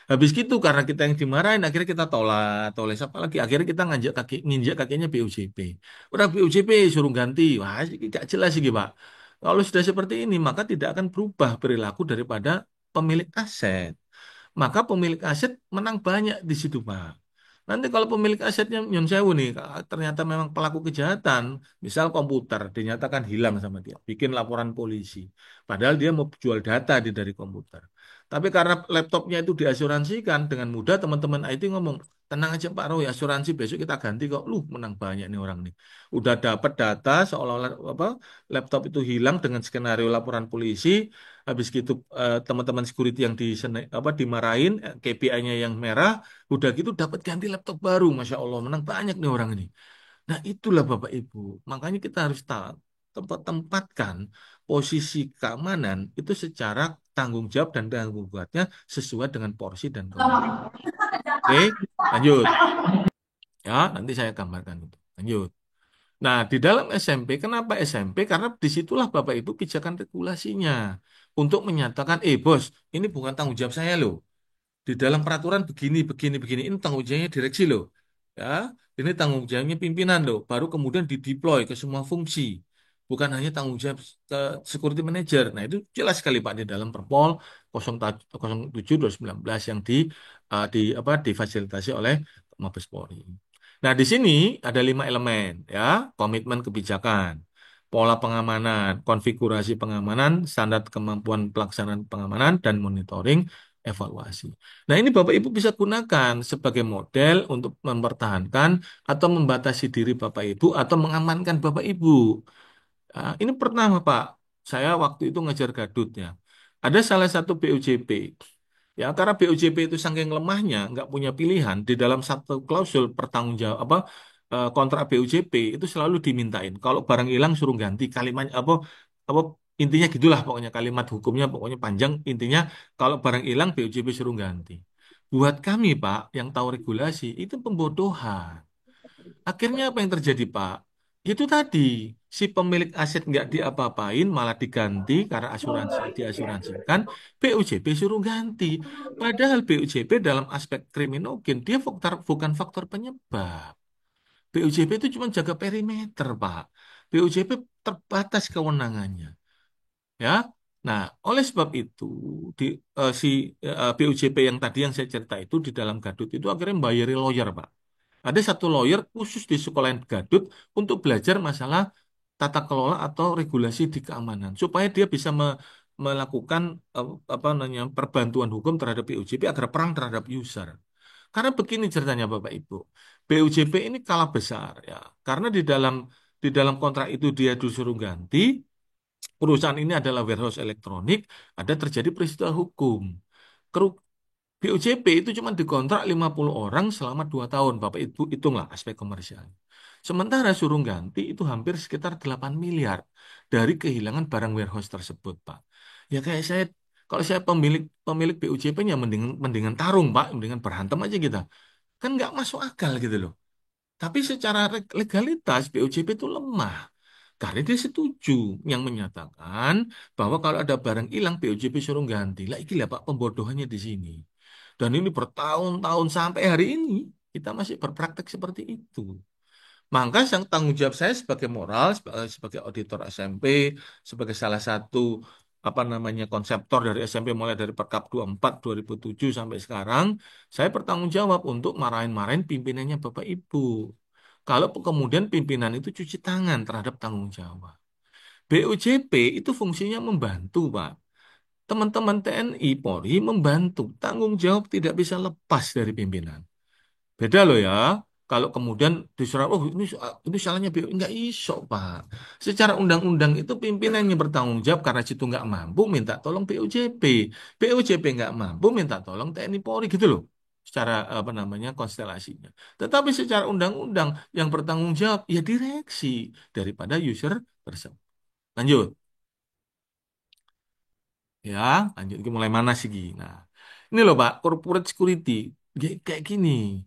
Habis gitu karena kita yang dimarahin, akhirnya kita tolak apa lagi? Akhirnya kita nginjak kakinya BUJP. Udah BUJP suruh ganti, wah tidak jelas sih Pak. Kalau sudah seperti ini, maka tidak akan berubah perilaku daripada pemilik aset. Maka pemilik aset menang banyak di situ Pak. Nanti kalau pemilik asetnya Nyon Sewu nih, ternyata memang pelaku kejahatan, misal komputer dinyatakan hilang sama dia, bikin laporan polisi. Padahal dia mau jual data dari komputer. Tapi karena laptopnya itu diasuransikan, dengan mudah teman-teman IT ngomong, tenang aja Pak Roy, asuransi besok kita ganti kok. Lu menang banyak nih orang nih. Udah dapat data seolah-olah apa laptop itu hilang dengan skenario laporan polisi. Habis gitu teman-teman security yang apa dimarahin, KPI-nya yang merah, udah gitu dapat ganti laptop baru. Masya Allah, menang banyak nih orang ini. Nah, itulah Bapak Ibu. Makanya kita harus tahu tempatkan posisi keamanan itu secara tanggung jawab dan tanggung jawabnya sesuai dengan porsi dan kewenangan. Oke, lanjut. Ya, nanti saya gambarkan itu. Lanjut. Nah, di dalam SMP, kenapa SMP? Karena disitulah Bapak Ibu pijakan regulasinya. Untuk menyatakan, bos, ini bukan tanggung jawab saya loh. Di dalam peraturan begini, begini, begini. Ini tanggung jawabnya direksi loh. Ya, ini tanggung jawabnya pimpinan loh. Baru kemudian dideploy ke semua fungsi. Bukan hanya tanggung jawab ke security manager. Nah, itu jelas sekali Pak di dalam Perpol 07/2019 yang apa difasilitasi oleh Mabes Polri. Nah, di sini ada 5 elemen ya, komitmen kebijakan, pola pengamanan, konfigurasi pengamanan, standar kemampuan pelaksanaan pengamanan dan monitoring evaluasi. Nah, ini Bapak Ibu bisa gunakan sebagai model untuk mempertahankan atau membatasi diri Bapak Ibu atau mengamankan Bapak Ibu. Ini pertama, Pak. Saya waktu itu ngejar gadutnya. Ada salah satu BUJP. Ya, karena BUJP itu saking lemahnya, nggak punya pilihan di dalam satu klausul pertanggungjawab apa kontrak BUJP itu selalu dimintain. Kalau barang hilang suruh ganti kalimat apa intinya gitulah pokoknya kalimat hukumnya pokoknya panjang intinya kalau barang hilang BUJP suruh ganti. Buat kami, Pak, yang tahu regulasi itu pembodohan. Akhirnya apa yang terjadi, Pak? Itu tadi, si pemilik aset nggak diapa-apain, malah diganti karena asuransi diasuransikan, BUJP suruh ganti. Padahal BUJP dalam aspek kriminogen, dia bukan faktor penyebab. BUJP itu cuma jaga perimeter, Pak. BUJP terbatas kewenangannya. Ya, Nah, oleh sebab itu di si BUJP yang tadi yang saya cerita itu di dalam Gadut itu akhirnya membayari lawyer, Pak. Ada satu lawyer khusus di sekolah Gadut untuk belajar masalah tata kelola atau regulasi di keamanan supaya dia bisa melakukan apa namanya perbantuan hukum terhadap BUJP agar perang terhadap user. Karena begini ceritanya Bapak Ibu, BUJP ini kalah besar ya, karena di dalam kontrak itu dia disuruh ganti perusahaan ini adalah warehouse elektronik, ada terjadi peristiwa hukum. Keru- BUJP itu cuma dikontrak 50 orang selama 2 tahun. Bapak Ibu hitunglah aspek komersial. Sementara suruh ganti itu hampir sekitar 8 miliar dari kehilangan barang warehouse tersebut, Pak. Ya kayak saya, kalau saya pemilik pemilik BUJP-nya mendingan, mendingan tarung, Pak, mendingan berantem aja kita. Kan nggak masuk akal gitu loh. Tapi secara legalitas BOJP itu lemah. Karena dia setuju yang menyatakan bahwa kalau ada barang hilang BOJP suruh ganti. Lah iki lah Pak pembodohannya di sini. Dan ini bertahun-tahun sampai hari ini kita masih berpraktek seperti itu. Maka yang tanggung jawab saya sebagai moral, sebagai auditor SMP, sebagai salah satu apa namanya konseptor dari SMP mulai dari Perkap 24 2007 sampai sekarang, saya bertanggung jawab untuk marahin-marahin pimpinannya Bapak Ibu. Kalau kemudian pimpinan itu cuci tangan terhadap tanggung jawab. BUJP itu fungsinya membantu, Pak. Teman-teman TNI, Polri membantu. Tanggung jawab tidak bisa lepas dari pimpinan. Beda loh ya. Kalau kemudian disuruh, oh ini salahnya BU. Nggak iso, Pak. Secara undang-undang itu pimpinannya bertanggung jawab karena situ nggak mampu minta tolong BUJP. BUJP nggak mampu minta tolong TNI Polri gitu loh. Secara apa namanya konstelasinya. Tetapi secara undang-undang yang bertanggung jawab ya direksi daripada user tersebut. Lanjut. Ya, lanjut ke mulai mana sih, Gi? Nah, ini loh Pak, corporate security. Kayak gini.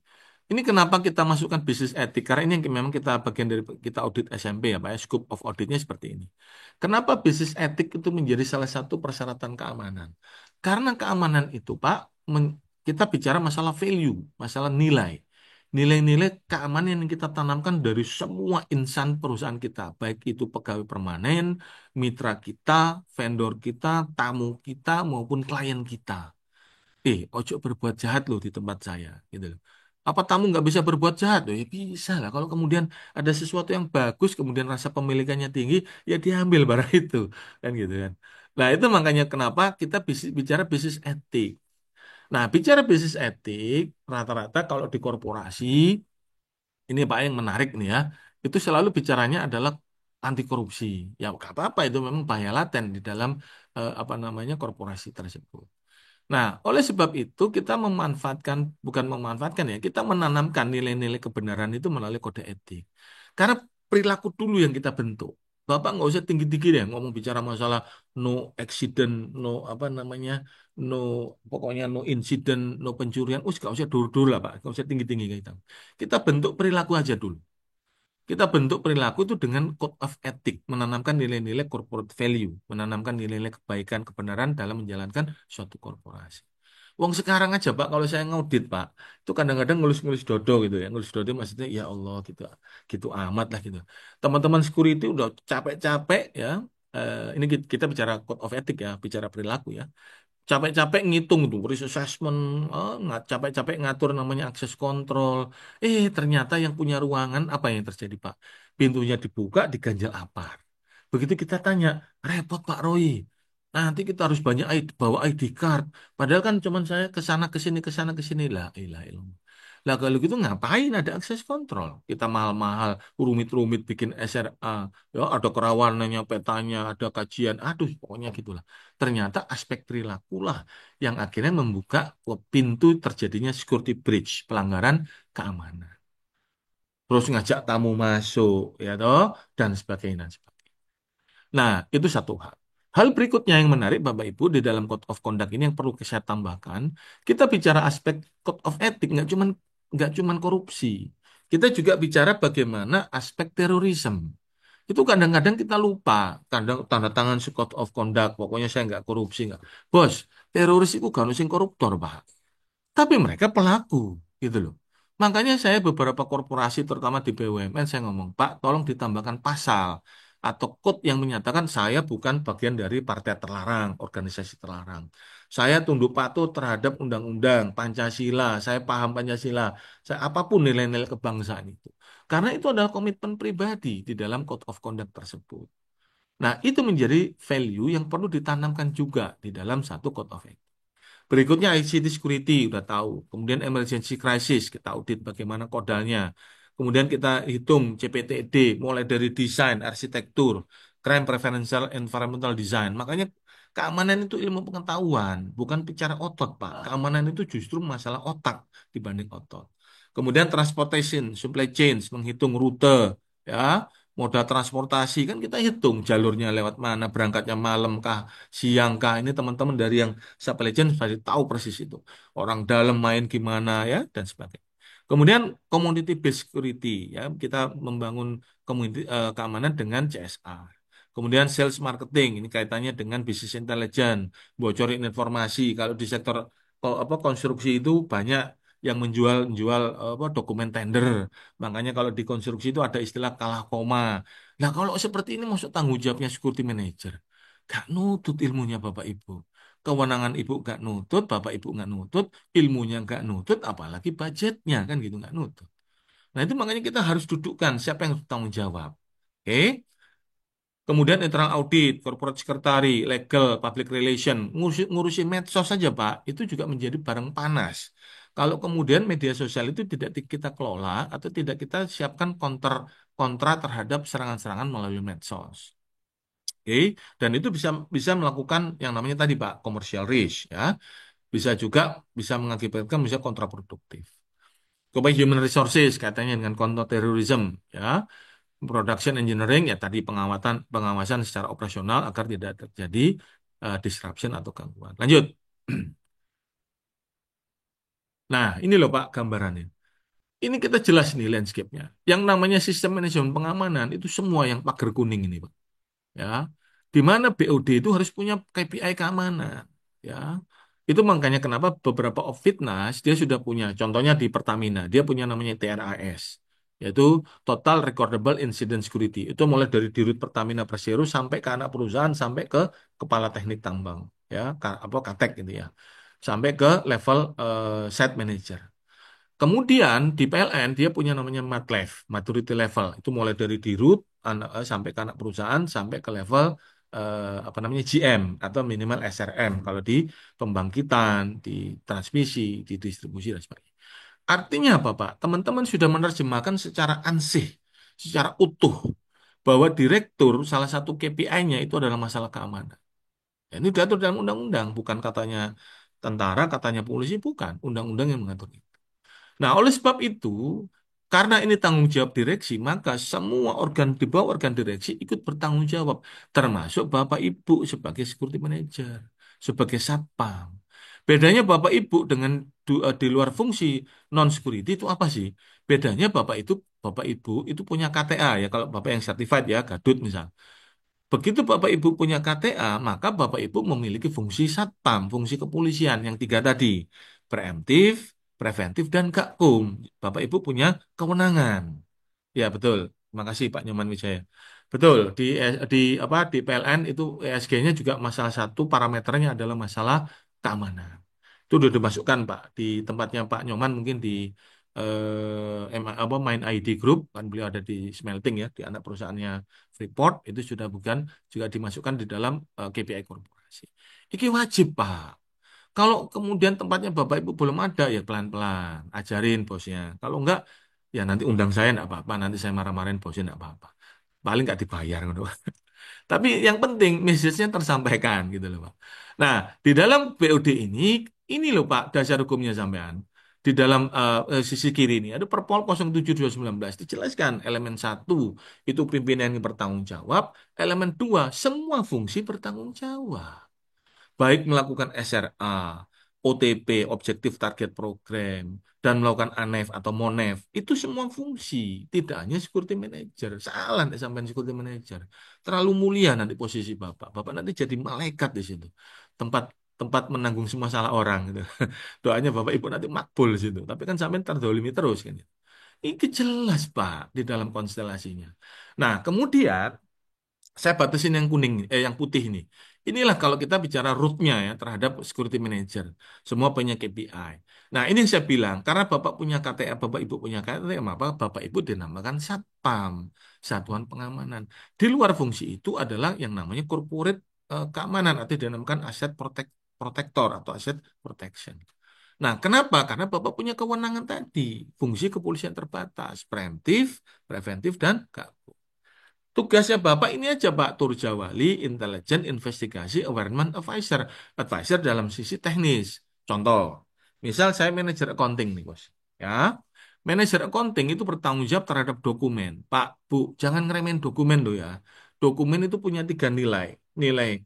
Ini kenapa kita masukkan bisnis etik? Karena ini yang memang kita bagian dari kita audit SMP ya Pak, ya. Scope of auditnya seperti ini. Kenapa bisnis etik itu menjadi salah satu persyaratan keamanan? Karena keamanan itu Pak, kita bicara masalah value, masalah nilai. Nilai-nilai keamanan yang kita tanamkan dari semua insan perusahaan kita, baik itu pegawai permanen, mitra kita, vendor kita, tamu kita, maupun klien kita. Ojo berbuat jahat loh di tempat saya, gitu loh. Apa tamu nggak bisa berbuat jahat loh? Ya bisa lah. Kalau kemudian ada sesuatu yang bagus, kemudian rasa pemilikannya tinggi, ya diambil barang itu, kan gitu kan. Nah itu makanya kenapa kita bicara bisnis etik. Nah bicara bisnis etik, rata-rata kalau di korporasi ini Pak yang menarik nih ya, itu selalu bicaranya adalah anti korupsi. Ya nggak apa-apa itu memang bahaya laten di dalam apa namanya korporasi tersebut. Nah, oleh sebab itu kita memanfaatkan, bukan memanfaatkan ya, kita menanamkan nilai-nilai kebenaran itu melalui kode etik. Karena perilaku dulu yang kita bentuk. Bapak nggak usah tinggi-tinggi deh ngomong bicara masalah no accident, no apa namanya, no pokoknya no incident, no pencurian. Nggak usah dulu lah Pak, nggak usah tinggi-tinggi kita. Kita bentuk perilaku aja dulu. Kita bentuk perilaku itu dengan code of ethic, menanamkan nilai-nilai corporate value, menanamkan nilai-nilai kebaikan, kebenaran dalam menjalankan suatu korporasi. Wong sekarang aja Pak, kalau saya ngaudit Pak, itu kadang-kadang ngelus-ngelus dodo gitu ya, ngelus dodo maksudnya ya Allah gitu, gitu amat lah gitu. Teman-teman security udah capek-capek ya, ini kita bicara code of ethic ya, bicara perilaku ya. Capek-capek ngitung tuh, risk assessment, capek-capek ngatur namanya akses kontrol. Ternyata yang punya ruangan apa yang terjadi, Pak? Pintunya dibuka, diganjal apar. Begitu kita tanya, repot Pak Roy. Nanti kita harus banyak bawa ID card. Padahal kan cuman saya ke sana ke sini lah. Ilah, ilah. Lah kalau gitu ngapain ada akses kontrol? Kita mahal-mahal, rumit-rumit bikin SRA, ya ada kerawanannya, petanya, ada kajian. Aduh, pokoknya gitulah. Ternyata aspek perilaku lah yang akhirnya membuka pintu terjadinya security breach, pelanggaran keamanan. Terus ngajak tamu masuk, ya toh, dan sebagainya. Dan sebagainya. Nah, itu satu hal. Hal berikutnya yang menarik, Bapak Ibu, di dalam Code of Conduct ini yang perlu saya tambahkan, kita bicara aspek Code of Ethic, nggak cuman korupsi. Kita juga bicara bagaimana aspek terorisme. Itu kadang-kadang kita lupa, kadang tanda tangan si Code of Conduct, pokoknya saya nggak korupsi, nggak. Bos, teroris itu gak sing koruptor, Pak. Tapi mereka pelaku, gitu loh. Makanya saya beberapa korporasi, terutama di BUMN, saya ngomong, Pak, tolong ditambahkan pasal. atau kode yang menyatakan saya bukan bagian dari partai terlarang, organisasi terlarang. Saya tunduk patuh terhadap undang-undang Pancasila, saya paham Pancasila, saya apapun nilai-nilai kebangsaan itu. Karena itu adalah komitmen pribadi di dalam code of conduct tersebut. Nah, itu menjadi value yang perlu ditanamkan juga di dalam satu code of ethics. Berikutnya ICT security udah tahu. Kemudian emergency crisis kita audit bagaimana kodalnya. Kemudian kita hitung CPTD mulai dari desain, arsitektur, crime preferential environmental design. Makanya keamanan itu ilmu pengetahuan, bukan bicara otot, Pak. Keamanan itu justru masalah otak dibanding otot. Kemudian transportation, supply chains, menghitung rute, ya, moda transportasi kan kita hitung jalurnya lewat mana, berangkatnya malam kah, siang kah. Ini teman-teman dari yang supply chain pasti tahu persis itu. Orang dalam main gimana ya dan sebagainya. Kemudian community based security ya, kita membangun keamanan dengan CSR. Kemudian sales marketing ini kaitannya dengan business intelligence, bocorin informasi. Kalau di sektor konstruksi itu banyak yang menjual dokumen tender. Makanya kalau di konstruksi itu ada istilah kalah koma. Nah, kalau seperti ini masuk tanggung jawabnya security manager. Gak nutut ilmunya Bapak Ibu. Kewenangan Ibu gak nutut, Bapak Ibu gak nutut, ilmunya gak nutut, apalagi budgetnya kan gitu gak nutut. Nah, itu makanya kita harus dudukkan siapa yang bertanggung jawab. Oke? Kemudian internal audit, corporate secretary, legal, public relation, ngurusi medsos saja Pak, itu juga menjadi barang panas. Kalau kemudian media sosial itu tidak kita kelola atau tidak kita siapkan kontra terhadap serangan-serangan melalui medsos. Oke, dan itu bisa bisa melakukan yang namanya tadi Pak, commercial risk ya. Bisa juga bisa mengakibatkan bisa kontraproduktif. Kemudian human resources katanya dengan counterterrorism ya. Production engineering ya tadi pengawasan secara operasional agar tidak terjadi disruption atau gangguan. Lanjut. Nah, ini loh Pak gambarannya. Ini kita jelas nih landscape-nya. Yang namanya sistem manajemen pengamanan itu semua yang pagar kuning ini Pak. Ya, di mana BOD itu harus punya KPI keamanan, ya. Itu makanya kenapa beberapa Ofitnas dia sudah punya, contohnya di Pertamina, dia punya namanya TRAS, yaitu Total Recordable Incident Security. Itu mulai dari Dirut Pertamina Persero sampai ke anak perusahaan sampai ke kepala teknik tambang, ya, apa Katek gitu ya, sampai ke level site manager. Kemudian di PLN dia punya namanya MATLEV, maturity level. Itu mulai dari dirut sampai ke anak perusahaan sampai ke level apa namanya GM atau minimal SRM kalau di pembangkitan, di transmisi, di distribusi dan sebagainya. Artinya apa, Pak? Teman-teman sudah menerjemahkan secara ansih, secara utuh bahwa direktur salah satu KPI-nya itu adalah masalah keamanan. Ya, ini diatur dalam undang-undang, bukan katanya tentara, katanya polisi, bukan. Undang-undang yang mengatur. Nah, oleh sebab itu, karena ini tanggung jawab direksi, maka semua organ di bawah organ direksi ikut bertanggung jawab, termasuk Bapak Ibu sebagai security manager, sebagai satpam. Bedanya Bapak Ibu dengan di luar fungsi non security itu apa sih? Bedanya Bapak Ibu itu punya KTA ya, kalau Bapak yang certified ya, Gadut misal. Begitu Bapak Ibu punya KTA, maka Bapak Ibu memiliki fungsi satpam, fungsi kepolisian yang tiga tadi. Preemptif, preventif, dan gakum. Bapak Ibu punya kewenangan. Ya, betul. Terima kasih Pak Nyoman Wijaya. Betul, di PLN itu ESG-nya juga masalah satu parameternya adalah masalah keamanan. Itu sudah dimasukkan Pak di tempatnya Pak Nyoman mungkin di Main ID Group kan beliau ada di smelting ya di anak perusahaannya Freeport itu sudah bukan juga dimasukkan di dalam KPI korporasi. Ini wajib Pak. Kalau kemudian tempatnya Bapak Ibu belum ada ya pelan-pelan ajarin bosnya. Kalau enggak ya nanti undang saya enggak apa-apa, nanti saya marah-marahin bosnya enggak apa-apa. Paling enggak dibayar gitu. Tapi yang penting message-nya tersampaikan gitu loh Pak. Nah, di dalam BOD ini loh Pak dasar hukumnya sampean. Di dalam sisi kiri ini ada Perpol 07/2019 dijelaskan elemen satu itu pimpinan yang bertanggung jawab, elemen dua semua fungsi bertanggung jawab baik melakukan SRA, OTP, Objective Target Program, dan melakukan ANEF atau MONEF, itu semua fungsi, tidak hanya security manager. Salah nih sampai security manager. Terlalu mulia nanti posisi Bapak. Bapak nanti jadi malaikat di situ. Tempat tempat menanggung semua salah orang gitu. Doanya Bapak Ibu nanti makbul di situ. Tapi kan sampai terdolimi terus kan. Ini jelas Pak di dalam konstelasinya. Nah, kemudian Saya batasin yang kuning, yang putih ini. Inilah kalau kita bicara rootnya ya terhadap security manager. Semua punya KPI. Nah, ini yang saya bilang, karena Bapak punya KTA, Bapak Ibu punya KTA, maka Bapak Ibu dinamakan Satpam, Satuan Pengamanan. Di luar fungsi itu adalah yang namanya corporate keamanan atau dinamakan aset protector atau aset protection. Nah, kenapa? Karena Bapak punya kewenangan tadi, fungsi kepolisian terbatas, preventif, dan tugasnya Bapak ini aja Pak Turjawali, Intelijen Investigasi Awareness Advisor. Advisor dalam sisi teknis. Contoh, misal saya manajer accounting nih Bos. Ya, manajer accounting itu bertanggung jawab terhadap dokumen. Pak, Bu, jangan ngeremehin dokumen loh ya. Dokumen itu punya 3 nilai. Nilai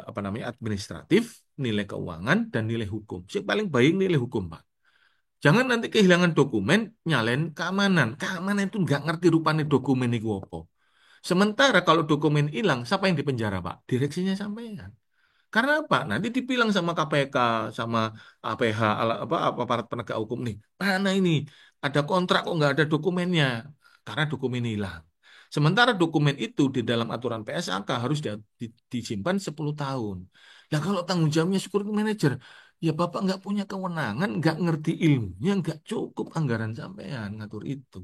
apa namanya administratif, nilai keuangan, dan nilai hukum. Yang paling baik nilai hukum Pak. Jangan nanti kehilangan dokumen, nyalain keamanan. Keamanan itu nggak ngerti rupanya dokumen itu apa. Sementara kalau dokumen hilang, siapa yang dipenjara, Pak? Direksinya sampean. Karena apa? Nanti dibilang sama KPK, sama APH, apa aparat penegak hukum nih. Mana ini? Ada kontrak kok nggak ada dokumennya? Karena dokumen hilang. Sementara dokumen itu di dalam aturan PSAK harus disimpan 10 tahun. Nah kalau tanggung jawabnya security manager, ya Bapak nggak punya kewenangan, nggak ngerti ilmunya, nggak cukup anggaran sampean ngatur itu.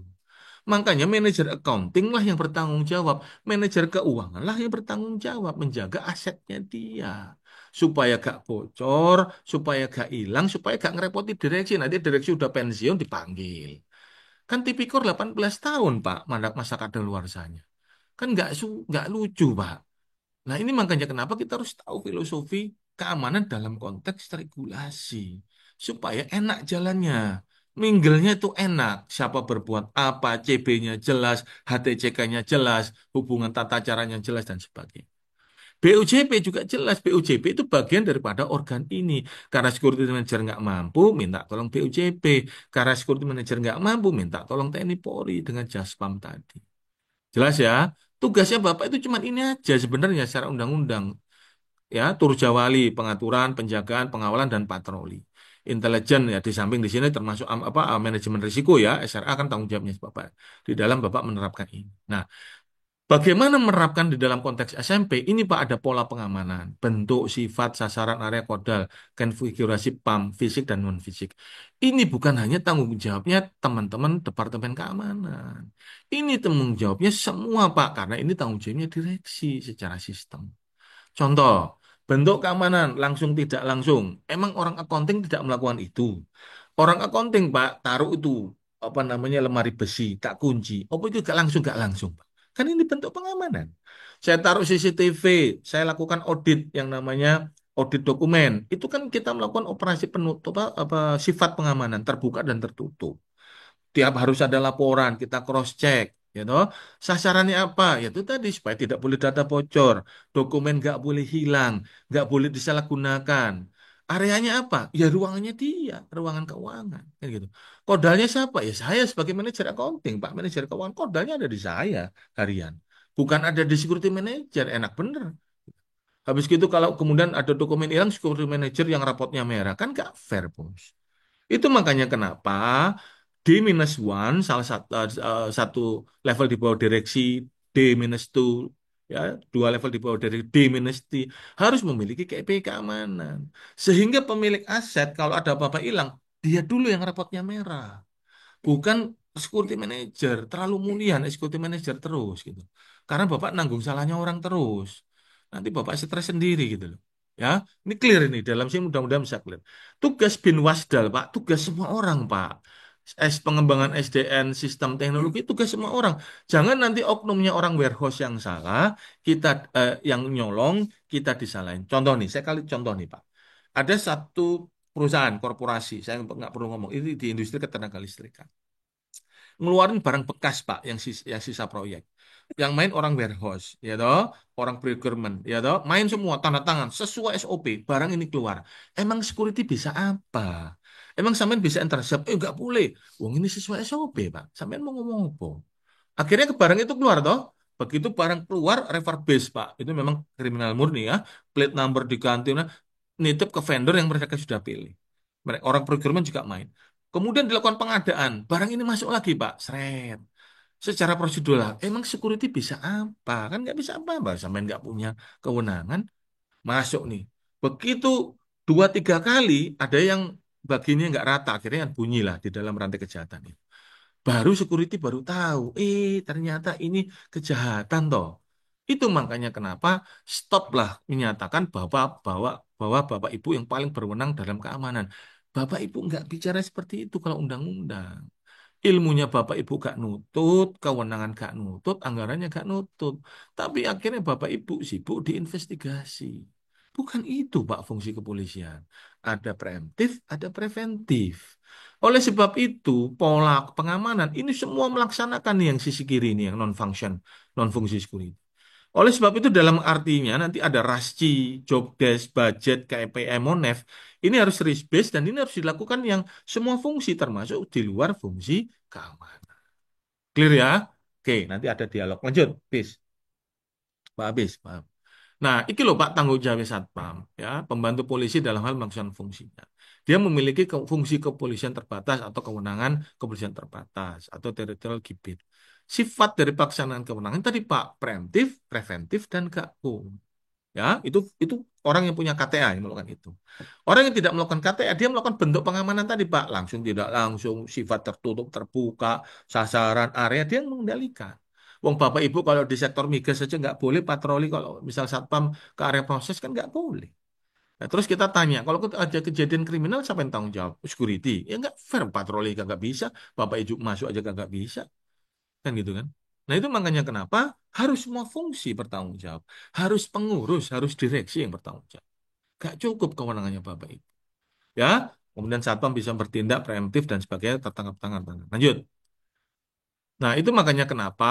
Makanya manajer accounting lah yang bertanggung jawab. Manajer keuangan lah yang bertanggung jawab menjaga asetnya dia. Supaya gak bocor, supaya gak hilang, supaya gak ngerepoti direksi. Nanti direksi udah pensiun dipanggil. Kan tipikor 18 tahun, Pak, masa kadaluarsanya. Kan nggak lucu, Pak. Nah, ini makanya kenapa kita harus tahu filosofi keamanan dalam konteks regulasi. Supaya enak jalannya. Minggelnya itu enak. Siapa berbuat apa, CB-nya jelas, HTCK-nya jelas, hubungan tata caranya jelas, dan sebagainya. BUJP juga jelas. BUJP itu bagian daripada organ ini. Karena security manager nggak mampu, minta tolong BUJP. Karena security manager nggak mampu, minta tolong TNI Polri dengan Jaspam tadi. Jelas ya? Tugasnya Bapak itu cuma ini aja sebenarnya secara undang-undang. Ya, Turjawali, pengaturan, penjagaan, pengawalan, dan patroli. Intelijen ya di samping di sini termasuk manajemen risiko ya, SRA kan tanggung jawabnya Bapak. Di dalam Bapak menerapkan ini. Nah, bagaimana menerapkan di dalam konteks SMP? Ini Pak ada pola pengamanan, bentuk, sifat, sasaran, area kodal, konfigurasi PAM, fisik dan non fisik. Ini bukan hanya tanggung jawabnya teman-teman Departemen Keamanan. Ini tanggung jawabnya semua Pak, karena ini tanggung jawabnya direksi secara sistem. Contoh, bentuk keamanan langsung tidak langsung. Emang orang accounting tidak melakukan itu. Orang accounting, Pak, taruh itu apa namanya lemari besi, tak kunci. Apa itu gak langsung, Pak? Kan ini bentuk pengamanan. Saya taruh CCTV, saya lakukan audit yang namanya audit dokumen. Itu kan kita melakukan operasi penutup apa sifat pengamanan terbuka dan tertutup. Tiap harus ada laporan, kita cross check, ya toh. Sasarannya apa? Ya itu tadi supaya tidak boleh data bocor, dokumen nggak boleh hilang, nggak boleh disalahgunakan. Areanya apa? Ya ruangannya dia, ruangan keuangan, kan gitu. Kodalnya siapa? Ya saya sebagai manajer accounting, Pak manajer keuangan, kodalnya ada di saya harian. Bukan ada di security manager, enak bener. Habis gitu kalau kemudian ada dokumen hilang, security manager yang rapotnya merah, kan nggak fair, Bos. Itu makanya kenapa D-1 salah satu level di bawah direksi D-2 ya 2 level di bawah dari D-3 harus memiliki KPI keamanan sehingga pemilik aset kalau ada apa-apa hilang dia dulu yang rapotnya merah bukan security manager terlalu mulia security manager terus gitu karena bapak nanggung salahnya orang terus nanti bapak stres sendiri gitu loh ya ini clear ini dalam sini mudah-mudahan bisa clear tugas Binwasdal Pak tugas semua orang Pak pengembangan SDN sistem teknologi tugas semua orang jangan nanti oknumnya orang warehouse yang salah kita yang nyolong kita disalahin contoh nih saya kali contoh nih Pak ada satu perusahaan korporasi saya nggak perlu ngomong ini di industri ketenaga listrikan ngeluarin barang bekas Pak yang sisa proyek. Yang main orang warehouse, ya toh, orang procurement, ya toh, main semua tanda tangan sesuai SOP, barang ini keluar. Emang security bisa apa? Emang sampean bisa intercept? Nggak boleh. Wong ini sesuai SOP, Pak. Sampean mau ngomong apa? Akhirnya ke barang itu keluar toh. Begitu barang keluar, refurbish, Pak. Itu memang kriminal murni ya. Plate number diganti, nah, nitip ke vendor yang mereka sudah pilih. Orang procurement juga main. Kemudian dilakukan pengadaan. Barang ini masuk lagi, Pak. Seret. Secara prosedural, emang security bisa apa? Kan nggak bisa apa-apa, sampai nggak punya kewenangan. Masuk nih. Begitu 2 3 kali ada yang bagiannya nggak rata, akhirnya kan bunyi lah di dalam rantai kejahatan itu. Baru security baru tahu, ternyata ini kejahatan toh. Itu makanya kenapa stoplah menyatakan bahwa Bapak Ibu yang paling berwenang dalam keamanan. Bapak Ibu nggak bicara seperti itu kalau undang-undang. Ilmunya Bapak Ibu gak nutut, kewenangan gak nutut, anggarannya gak nutut. Tapi akhirnya Bapak Ibu sibuk diinvestigasi. Bukan itu Pak fungsi kepolisian. Ada preemptif, ada preventif. Oleh sebab itu, pola pengamanan ini semua melaksanakan yang sisi kiri ini, yang non-function, non-fungsi security. Oleh sebab itu dalam artinya nanti ada RASCI, job desk, budget, KPM, MONEF. Ini harus risk based dan ini harus dilakukan yang semua fungsi termasuk di luar fungsi keamanan. Clear ya? Oke, nanti ada dialog. Lanjut, bis. Pak Abis, paham. Nah, iki loh Pak tanggung jawab Satpam, ya, pembantu polisi dalam hal melaksanakan fungsinya. Dia memiliki fungsi kepolisian terbatas atau kewenangan kepolisian terbatas atau territorial gibit. Sifat dari pelaksanaan kewenangan tadi Pak, preemptif, preventif, dan gakum. Ya, itu orang yang punya KTA yang melakukan itu. Orang yang tidak melakukan KTA, dia melakukan bentuk pengamanan tadi, Pak. Langsung, tidak langsung, sifat tertutup, terbuka, sasaran, area, dia yang mengendalikan. Wong Bapak Ibu kalau di sektor migas saja nggak boleh patroli kalau misal satpam ke area proses kan nggak boleh. Nah, terus kita tanya, kalau ada kejadian kriminal siapa yang tanggung jawab? Security. Ya nggak fair, patroli nggak bisa, Bapak Ibu masuk aja nggak bisa. Kan gitu kan. Nah itu makanya kenapa harus semua fungsi bertanggung jawab. Harus pengurus, harus direksi yang bertanggung jawab. Gak cukup kewenangannya Bapak Ibu. Ya, kemudian Satpam bisa bertindak preemptif dan sebagainya tertangkap tangan. Lanjut. Nah itu makanya kenapa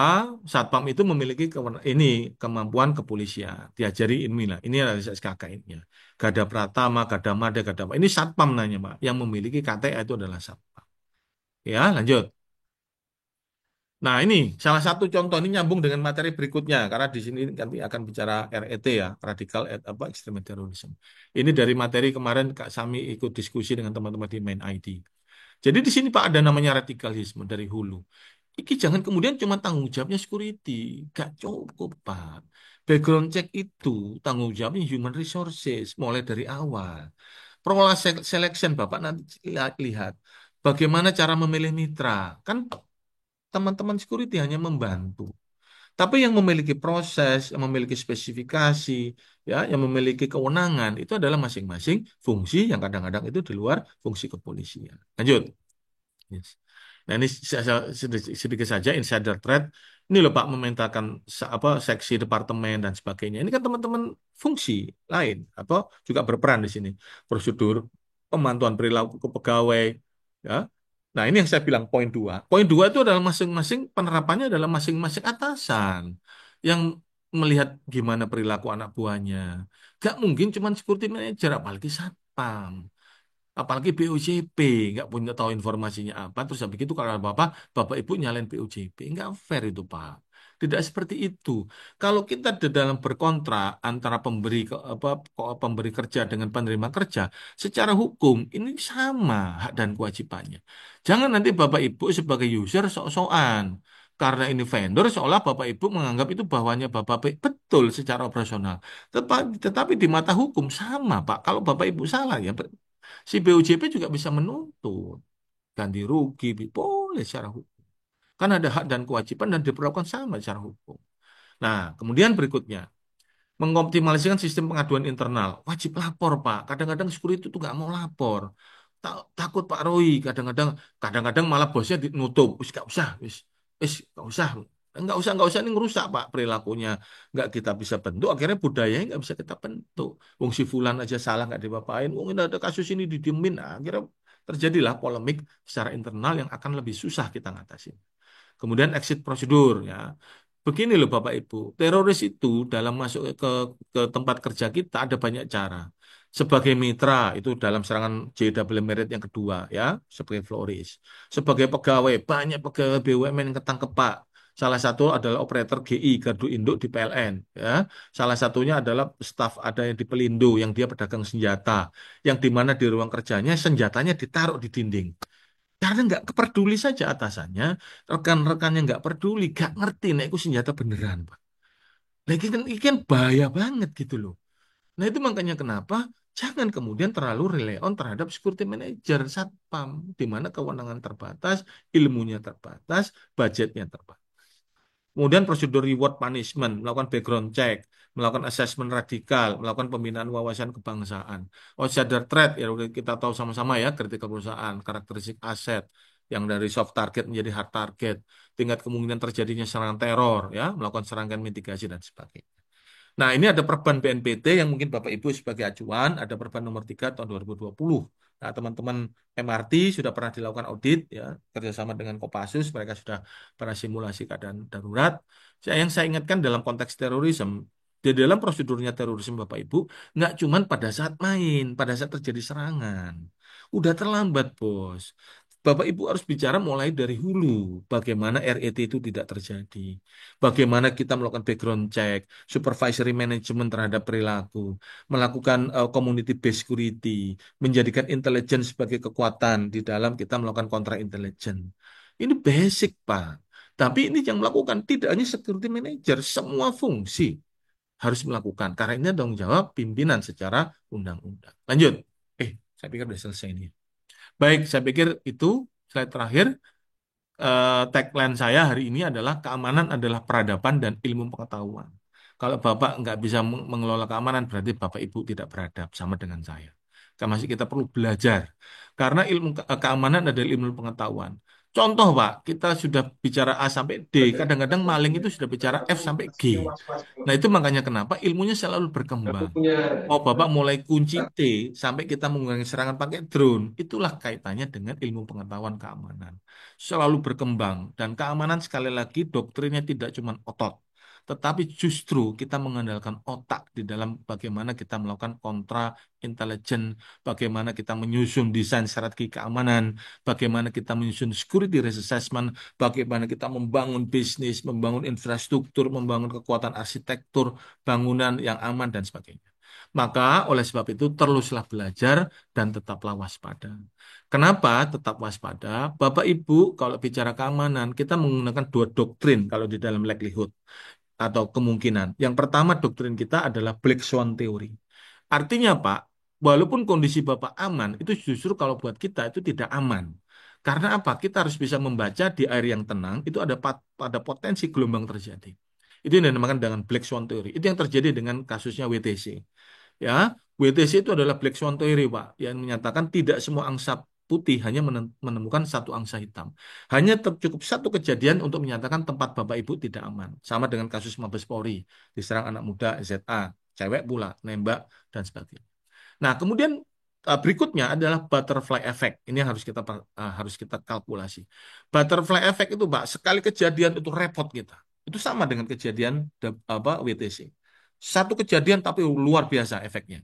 Satpam itu memiliki ini kemampuan kepolisian. Diajari ini lah. Ini adalah SKK ini. Gada Pratama, Gada Mada, Gada apa. Ini Satpam nanya Pak. Yang memiliki KTA itu adalah Satpam. Ya, lanjut. Nah, ini salah satu contoh ini nyambung dengan materi berikutnya karena di sini kami akan bicara RET ya, radikal extreme terrorism. Ini dari materi kemarin Kak Sami ikut diskusi dengan teman-teman di Main ID. Jadi di sini Pak ada namanya radikalisme dari hulu. Iki jangan kemudian cuma tanggung jawabnya security, gak cukup Pak. Background check itu tanggung jawabnya human resources mulai dari awal. Proses selection Bapak nanti lihat bagaimana cara memilih mitra. Kan teman-teman security hanya membantu. Tapi yang memiliki proses, yang memiliki spesifikasi, ya, yang memiliki kewenangan itu adalah masing-masing fungsi yang kadang-kadang itu di luar fungsi kepolisian. Lanjut. Yes. Nah ini sedikit saja insider threat. Ini loh Pak memetakan seksi departemen dan sebagainya. Ini kan teman-teman fungsi lain atau juga berperan di sini. Prosedur pemantauan perilaku ke pegawai, ya. Nah ini yang saya bilang poin 2. Poin 2 itu adalah masing-masing penerapannya adalah masing-masing atasan yang melihat gimana perilaku anak buahnya. Gak mungkin cuma security manager, apalagi satpam. Apalagi BOJP nggak punya tahu informasinya apa, terus habis itu kalau bapak ibu nyalain BOJP, nggak fair itu Pak. Tidak seperti itu. Kalau kita di dalam berkontrak antara pemberi kerja dengan penerima kerja, secara hukum ini sama hak dan kewajibannya. Jangan nanti bapak ibu sebagai user sok-sokan. Karena ini vendor, seolah bapak ibu menganggap itu bahwanya bapak betul secara operasional. Tetapi di mata hukum sama Pak. Kalau bapak ibu salah ya si BOJP juga bisa menuntut ganti rugi, boleh secara hukum. Kan ada hak dan kewajiban dan diperlakukan sama secara hukum. Nah, kemudian berikutnya, mengoptimalisasikan sistem pengaduan internal. Wajib lapor, Pak. Kadang-kadang security itu nggak mau lapor. Takut Pak Roy, kadang-kadang malah bosnya nutup. Wis, nggak usah, wis, nggak usah. Nggak usah ini ngerusak Pak perilakunya. Nggak kita bisa bentuk, akhirnya budayanya nggak bisa kita bentuk. Wong si Fulan aja salah nggak dipapain. Wong ini ada kasus ini didiemin. Nah, akhirnya terjadilah polemik secara internal yang akan lebih susah kita ngatasin. Kemudian exit prosedur ya. Begini loh Bapak Ibu, teroris itu dalam masuk ke tempat kerja kita ada banyak cara. Sebagai mitra itu dalam serangan JW Merit yang kedua ya, sebagai floris. Sebagai pegawai, banyak pegawai BUMN yang ketangkep Pak. Salah satu adalah operator GI Gardu Induk di PLN ya. Salah satunya adalah staf ada yang di Pelindo yang dia pedagang senjata, yang di mana di ruang kerjanya senjatanya ditaruh di dinding. Karena nggak peduli saja atasannya, rekan-rekannya nggak peduli, nggak ngerti, nah itu senjata beneran, Pak. Lagi kan, ini kan bahaya banget gitu loh. Nah itu makanya kenapa jangan kemudian terlalu rely on terhadap security manager, satpam, di mana kewenangan terbatas, ilmunya terbatas, budgetnya terbatas. Kemudian prosedur reward punishment, melakukan background check, melakukan assessment radikal, melakukan pembinaan wawasan kebangsaan. Consider threat, ya udah kita tahu sama-sama ya, kritikal perusahaan, karakteristik aset, yang dari soft target menjadi hard target, tingkat kemungkinan terjadinya serangan teror, ya, melakukan serangkaian mitigasi dan sebagainya. Nah, ini ada Perban BNPT yang mungkin Bapak Ibu sebagai acuan, ada Perban nomor 3 tahun 2020. Nah, teman-teman MRT sudah pernah dilakukan audit ya, kerjasama dengan Kopassus, mereka sudah pernah simulasi keadaan darurat. Yang saya ingatkan dalam konteks terorisme, di dalam prosedurnya terorisme Bapak Ibu, nggak cuman pada saat main, pada saat terjadi serangan. Udah terlambat, Bos. Bapak Ibu harus bicara mulai dari hulu, bagaimana RET itu tidak terjadi. Bagaimana kita melakukan background check, supervisory management terhadap perilaku, melakukan community based security, menjadikan intelijen sebagai kekuatan di dalam kita melakukan kontra intelijen. Ini basic, Pak. Tapi ini yang melakukan tidak hanya security manager, semua fungsi harus melakukan. Karena ini tanggung jawab pimpinan secara undang-undang. Lanjut. Saya pikir sudah selesai ini. Baik, saya pikir itu slide terakhir. Tagline saya hari ini adalah keamanan adalah peradaban dan ilmu pengetahuan. Kalau Bapak nggak bisa mengelola keamanan, berarti Bapak Ibu tidak beradab sama dengan saya. Karena masih kita perlu belajar. Karena ilmu keamanan adalah ilmu pengetahuan. Contoh, Pak, kita sudah bicara A sampai D, kadang-kadang maling itu sudah bicara F sampai G. Nah, itu makanya kenapa ilmunya selalu berkembang. Mau Bapak mulai kunci T sampai kita menggunakan serangan pakai drone, itulah kaitannya dengan ilmu pengetahuan keamanan. Selalu berkembang dan keamanan sekali lagi doktrinnya tidak cuma otot, tetapi justru kita mengandalkan otak di dalam bagaimana kita melakukan kontra intelijen, bagaimana kita menyusun desain strategi keamanan, bagaimana kita menyusun security risk assessment, bagaimana kita membangun bisnis, membangun infrastruktur, membangun kekuatan arsitektur, bangunan yang aman dan sebagainya. Maka oleh sebab itu teruslah belajar dan tetaplah waspada. Kenapa tetap waspada? Bapak Ibu, kalau bicara keamanan, kita menggunakan dua doktrin kalau di dalam likelihood atau kemungkinan. Yang pertama doktrin kita adalah Black Swan Theory. Artinya Pak, walaupun kondisi Bapak aman, itu justru kalau buat kita itu tidak aman. Karena apa? Kita harus bisa membaca di air yang tenang, itu ada potensi gelombang terjadi. Itu yang dinamakan dengan Black Swan Theory. Itu yang terjadi dengan kasusnya WTC. Ya, WTC itu adalah Black Swan Theory, Pak, yang menyatakan tidak semua angsa putih hanya menemukan satu angsa hitam. Hanya cukup satu kejadian untuk menyatakan tempat Bapak Ibu tidak aman. Sama dengan kasus Mabes Polri, diserang anak muda ZA, cewek pula, nembak, dan sebagainya. Nah, kemudian berikutnya adalah butterfly effect. Ini yang harus kita kalkulasi. Butterfly effect itu, Pak, sekali kejadian itu repot kita. Itu sama dengan kejadian WTC. Satu kejadian tapi luar biasa efeknya.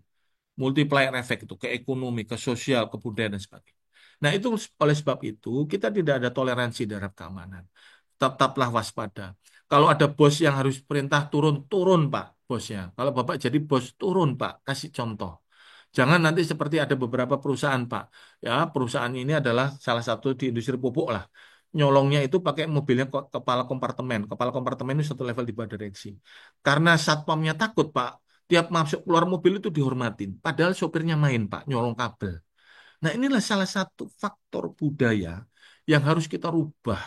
Multiplier effect itu ke ekonomi, ke sosial, ke budaya dan sebagainya. Nah, itu oleh sebab itu kita tidak ada toleransi terhadap keamanan. Tetaplah waspada. Kalau ada bos yang harus perintah turun, turun Pak bosnya. Kalau Bapak jadi bos, turun Pak. Kasih contoh. Jangan nanti seperti ada beberapa perusahaan Pak. Ya, perusahaan ini adalah salah satu di industri pupuk lah. Nyolongnya itu pakai mobilnya kepala kompartemen. Kepala kompartemen itu satu level di bawah direksi. Karena satpamnya takut Pak, tiap masuk keluar mobil itu dihormatin. Padahal sopirnya main Pak, nyolong kabel. Nah, inilah salah satu faktor budaya yang harus kita rubah.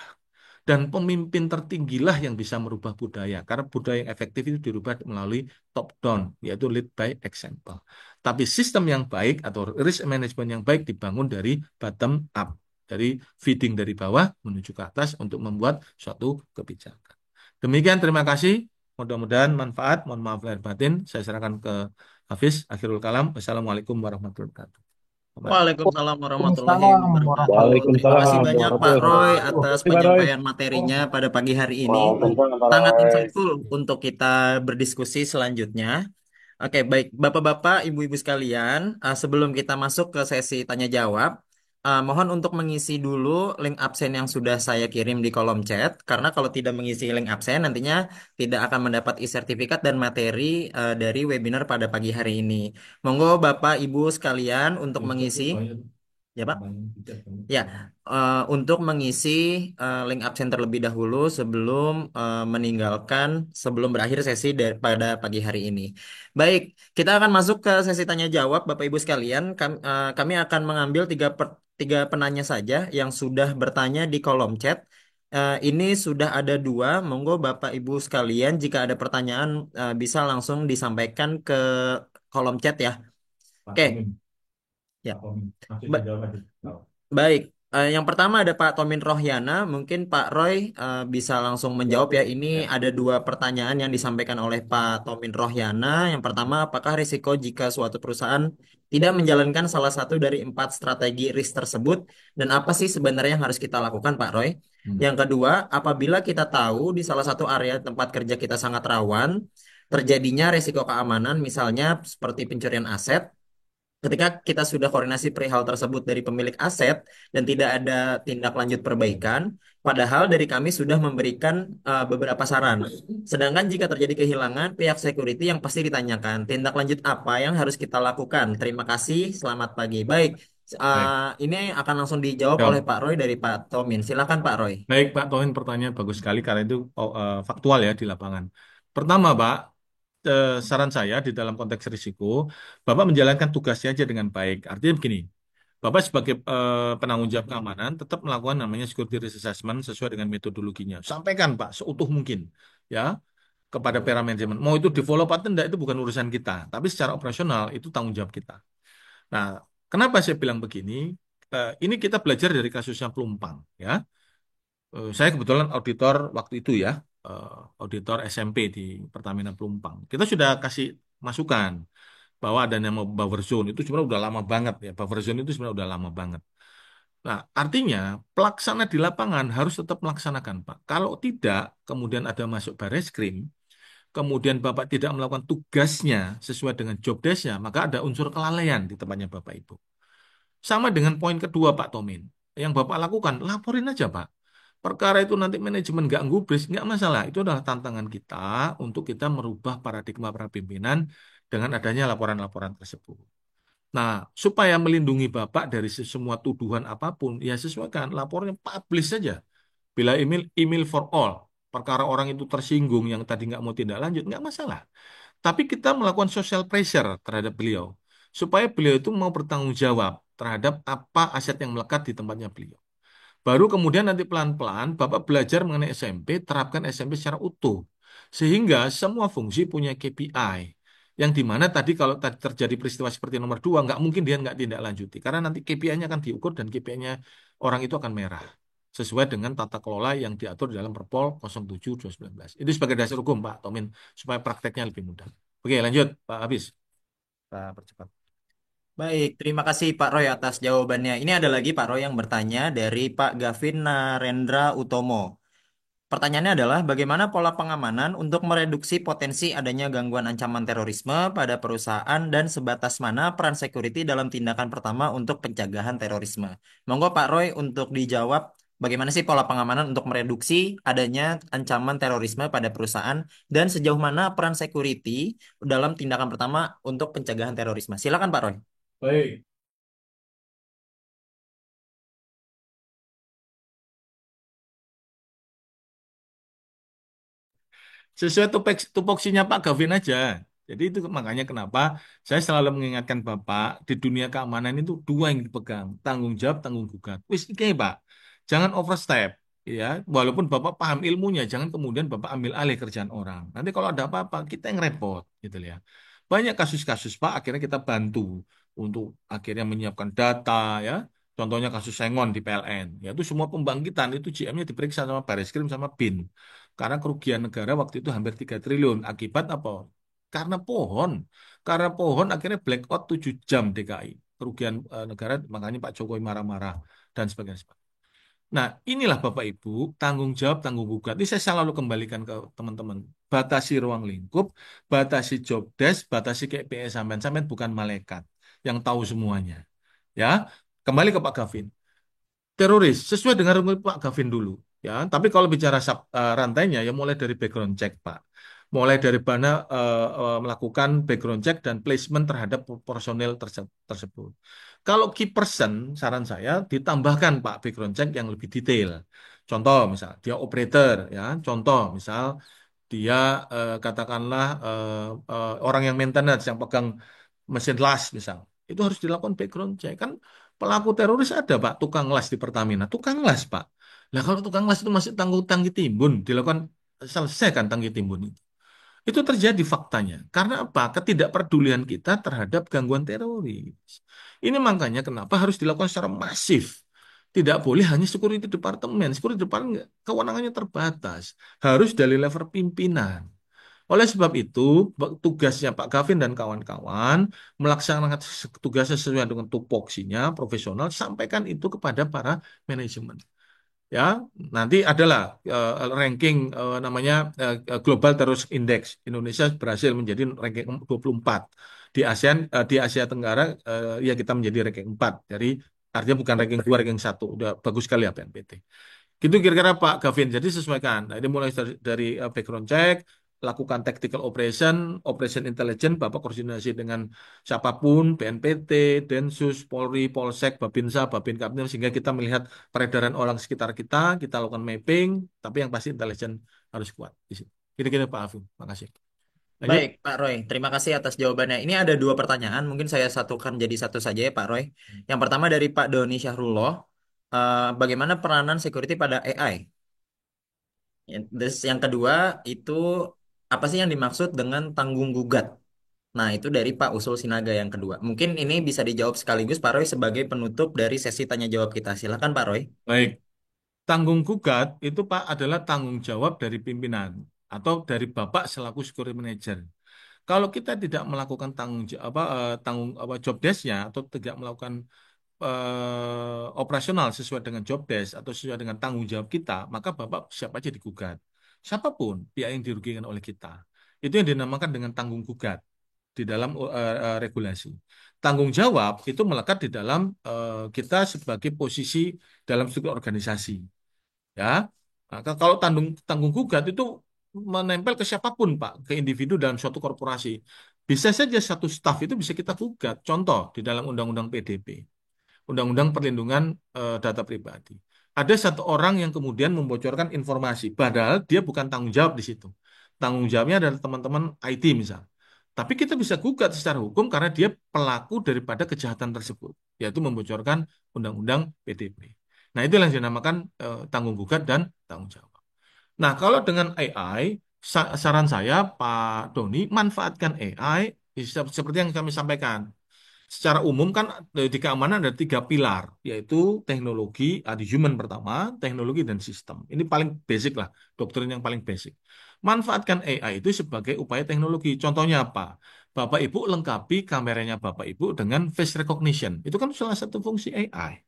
Dan pemimpin tertinggilah yang bisa merubah budaya. Karena budaya yang efektif itu dirubah melalui top down, yaitu lead by example. Tapi sistem yang baik atau risk management yang baik dibangun dari bottom up. Dari feeding dari bawah menuju ke atas untuk membuat suatu kebijakan. Demikian, terima kasih. Mudah-mudahan manfaat. Mohon maaf lahir batin. Saya serahkan ke Hafiz. Akhirul kalam. Wassalamualaikum warahmatullahi wabarakatuh. Waalaikumsalam warahmatullahi Waalaikumsalam wabarakatuh. warahmatullahi Terima kasih Waalaikumsalam banyak wabarakatuh. Pak Roy warahmatullahi atas wabarakatuh. Terima kasih, Pak Roy. penyampaian materinya pada pagi hari ini. Waalaikumsalam Pak Sangat Roy. insightful untuk kita berdiskusi selanjutnya. Oke, baik. Bapak-bapak, ibu-ibu sekalian, sebelum kita masuk ke sesi tanya jawab, mohon untuk mengisi dulu link absen yang sudah saya kirim di kolom chat, karena kalau tidak mengisi link absen, nantinya tidak akan mendapat e-sertifikat dan materi dari webinar pada pagi hari ini. Monggo Bapak, Ibu sekalian untuk mengisi. Ya, Pak. Ya, untuk mengisi link absen terlebih dahulu sebelum sebelum berakhir sesi pada pagi hari ini. Baik, kita akan masuk ke sesi tanya jawab, Bapak Ibu sekalian. Kami akan mengambil tiga penanya saja yang sudah bertanya di kolom chat. Ini sudah ada dua. Monggo Bapak Ibu sekalian, jika ada pertanyaan bisa langsung disampaikan ke kolom chat ya. Oke, ya. Baik, yang pertama ada Pak Tomin Rohyana. Mungkin Pak Roy bisa langsung menjawab ya. Ini ada dua pertanyaan yang disampaikan oleh Pak Tomin Rohyana. Yang pertama, apakah risiko jika suatu perusahaan tidak menjalankan salah satu dari empat strategi risk tersebut? Dan apa sih sebenarnya yang harus kita lakukan, Pak Roy? Yang kedua, apabila kita tahu di salah satu area tempat kerja kita sangat rawan, terjadinya risiko keamanan, misalnya seperti pencurian aset. Ketika kita sudah koordinasi perihal tersebut dari pemilik aset dan tidak ada tindak lanjut perbaikan, padahal dari kami sudah memberikan beberapa saran. Sedangkan jika terjadi kehilangan, pihak security yang pasti ditanyakan, tindak lanjut apa yang harus kita lakukan? Terima kasih, selamat pagi. Baik, Baik, ini akan langsung dijawab oleh jawab. Pak Roy dari Pak Tomin. Silakan Pak Roy. Baik, Pak Tohin, pertanyaan bagus sekali karena itu faktual ya di lapangan. Pertama, Pak, saran saya di dalam konteks risiko, Bapak menjalankan tugasnya aja dengan baik. Artinya begini, Bapak sebagai penanggung jawab keamanan tetap melakukan namanya security risk assessment sesuai dengan metodologinya. Sampaikan, Pak, seutuh mungkin ya kepada para manajemen. Mau itu develop atau tidak itu bukan urusan kita, tapi secara operasional itu tanggung jawab kita. Nah, kenapa saya bilang begini? Ini kita belajar dari kasusnya Pelumpang ya. Saya kebetulan auditor waktu itu ya, eh, auditor SMP di Pertamina Pelumpang. Kita sudah kasih masukan bahwa ada nama buffer zone itu sebenarnya udah lama banget ya. Buffer zone itu sebenarnya udah lama banget. Nah, artinya pelaksana di lapangan harus tetap melaksanakan, Pak. Kalau tidak, kemudian ada masuk baris krim, kemudian Bapak tidak melakukan tugasnya sesuai dengan job desk-nya, maka ada unsur kelalaian di tempatnya Bapak Ibu. Sama dengan poin kedua, Pak Tomin. Yang Bapak lakukan, laporin aja, Pak. Perkara itu nanti manajemen nggak gubris, nggak masalah. Itu adalah tantangan kita untuk kita merubah paradigma para pimpinan dengan adanya laporan-laporan tersebut. Nah, supaya melindungi Bapak dari semua tuduhan apapun, ya sesuaikan lapornya publish saja. Bila email for all, perkara orang itu tersinggung yang tadi nggak mau tindak lanjut, nggak masalah. Tapi kita melakukan social pressure terhadap beliau, supaya beliau itu mau bertanggung jawab terhadap apa aset yang melekat di tempatnya beliau. Baru kemudian nanti pelan-pelan Bapak belajar mengenai SMP, terapkan SMP secara utuh. Sehingga semua fungsi punya KPI. Yang dimana tadi kalau tadi terjadi peristiwa seperti nomor dua, nggak mungkin dia nggak tindak lanjuti. Karena nanti KPI-nya akan diukur dan KPI-nya orang itu akan merah. Sesuai dengan tata kelola yang diatur dalam Perpol 07/2019. Itu sebagai dasar hukum, Pak Tomin. Supaya prakteknya lebih mudah. Oke, lanjut, Pak Habis. Pak percepat. Baik, terima kasih Pak Roy atas jawabannya. Ini ada lagi Pak Roy yang bertanya dari Pak Gavin Narendra Utomo. Pertanyaannya adalah bagaimana pola pengamanan untuk mereduksi potensi adanya gangguan ancaman terorisme pada perusahaan dan sebatas mana peran security dalam tindakan pertama untuk pencegahan terorisme. Monggo Pak Roy untuk dijawab bagaimana sih pola pengamanan untuk mereduksi adanya ancaman terorisme pada perusahaan dan sejauh mana peran security dalam tindakan pertama untuk pencegahan terorisme. Silakan Pak Roy. Baik. Sesuai tupoksinya Pak Gavin aja. Jadi itu makanya kenapa saya selalu mengingatkan Bapak di dunia keamanan itu dua yang dipegang, tanggung jawab, tanggung gugat. Wis iki Pak, jangan overstep ya. Walaupun Bapak paham ilmunya, jangan kemudian Bapak ambil alih kerjaan orang. Nanti kalau ada apa-apa kita yang repot gitu ya. Banyak kasus-kasus Pak akhirnya kita bantu untuk akhirnya menyiapkan data ya. Contohnya kasus Sengon di PLN, yaitu semua pembangkitan itu GM-nya diperiksa sama Bareskrim sama BIN. Karena kerugian negara waktu itu hampir 3 triliun. Akibat apa? Karena pohon. Karena pohon akhirnya blackout 7 jam DKI. Kerugian negara, makanya Pak Jokowi marah-marah dan sebagainya. Nah, inilah Bapak Ibu, tanggung jawab, tanggung gugat. Ini saya selalu kembalikan ke teman-teman. Batasi ruang lingkup, batasi job desk, batasi KPI sampean. Sampean bukan malaikat yang tahu semuanya. Ya, kembali ke Pak Gavin. Teroris, sesuai dengan Pak Gavin dulu. Ya, tapi kalau bicara rantainya, ya mulai dari background check, Pak. mulai dari mana melakukan background check dan placement terhadap personel tersebut. Kalau key person, saran saya ditambahkan Pak background check yang lebih detail. Contoh misal dia operator ya, contoh misal dia katakanlah orang yang maintenance yang pegang mesin las misal. Itu harus dilakukan background check. Kan pelaku teroris ada Pak, tukang las di Pertamina, tukang las Pak. Nah kalau tukang las itu masih tangki timbun, dilakukan selesai kan tangki timbun itu. Itu terjadi faktanya. Karena apa? Ketidakpedulian kita terhadap gangguan teroris. Ini makanya kenapa harus dilakukan secara masif. Tidak boleh hanya security departemen. Security departemen kewenangannya terbatas. Harus dari level pimpinan. Oleh sebab itu, tugasnya Pak Gavin dan kawan-kawan melaksanakan tugasnya sesuai dengan tupoksinya, profesional, sampaikan itu kepada para manajemen. Ya, nanti adalah ranking namanya Global Terrorist Index. Indonesia berhasil menjadi ranking 24. Di ASEAN, di Asia Tenggara, ya kita menjadi ranking 4. Jadi artinya bukan ranking 2, ranking 1. Udah bagus sekali ya BNPT. Gitu kira-kira Pak Gavin. Jadi sesuaikan. Nah, ini mulai dari background check, lakukan tactical operation, operation intelligence, Bapak koordinasi dengan siapapun, BNPT, Densus, Polri, Polsek, Babinsa, Babinkamtib, sehingga kita melihat peredaran orang sekitar kita, kita lakukan mapping, tapi yang pasti intelijen harus kuat di situ. Kira-kira Pak Afif. Makasih. Lanjut. Baik, Pak Roy. Terima kasih atas jawabannya. Ini ada dua pertanyaan. Mungkin saya satukan jadi satu saja ya, Pak Roy. Yang pertama dari Pak Doni Syahrullah. Bagaimana peranan security pada AI? Terus yang kedua itu apa sih yang dimaksud dengan tanggung gugat? Nah, itu dari Pak Usul Sinaga yang kedua. Mungkin ini bisa dijawab sekaligus Pak Roy sebagai penutup dari sesi tanya jawab kita. Silakan Pak Roy. Baik. Tanggung gugat itu Pak adalah tanggung jawab dari pimpinan atau dari Bapak selaku security manager. Kalau kita tidak melakukan tanggung apa job desk-nya atau tidak melakukan operasional sesuai dengan job desk atau sesuai dengan tanggung jawab kita, maka Bapak siapa aja digugat. Siapapun pihak yang dirugikan oleh kita. Itu yang dinamakan dengan tanggung gugat di dalam regulasi. Tanggung jawab itu melekat di dalam kita sebagai posisi dalam struktur organisasi. Ya, maka kalau tanggung tanggung gugat itu menempel ke siapapun, Pak, ke individu dalam suatu korporasi. Bisa saja satu staf itu bisa kita gugat. Contoh di dalam Undang-Undang PDP, Undang-Undang Perlindungan Data Pribadi. Ada satu orang yang kemudian membocorkan informasi, padahal dia bukan tanggung jawab di situ. Tanggung jawabnya adalah teman-teman IT misal. Tapi kita bisa gugat secara hukum karena dia pelaku daripada kejahatan tersebut, yaitu membocorkan Undang-Undang PDP. Nah, itu yang dinamakan tanggung gugat dan tanggung jawab. Nah, kalau dengan AI, saran saya, Pak Doni, manfaatkan AI seperti yang kami sampaikan. Secara umum kan di keamanan ada tiga pilar, yaitu teknologi, ada human pertama, teknologi dan sistem. Ini paling basic lah, doktrin yang paling basic. Manfaatkan AI itu sebagai upaya teknologi. Contohnya apa? Bapak Ibu lengkapi kameranya Bapak Ibu dengan face recognition. Itu kan salah satu fungsi AI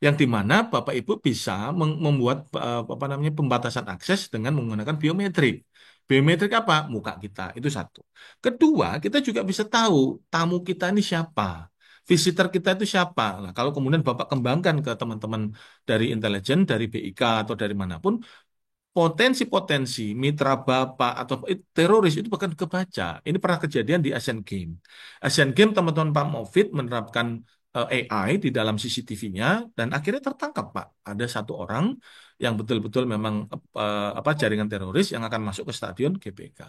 yang di mana Bapak Ibu bisa membuat apa namanya pembatasan akses dengan menggunakan biometrik. Biometrik apa? Muka kita. Itu satu. Kedua, kita juga bisa tahu tamu kita ini siapa. Visitor kita itu siapa. Nah, kalau kemudian Bapak kembangkan ke teman-teman dari intelijen, dari BIK atau dari manapun, potensi-potensi mitra Bapak atau teroris itu bahkan kebaca. Ini pernah kejadian di Asian Games. Asian Games teman-teman Pak Movit menerapkan AI di dalam CCTV-nya dan akhirnya tertangkap Pak. Ada satu orang yang betul-betul memang apa jaringan teroris yang akan masuk ke stadion GBK.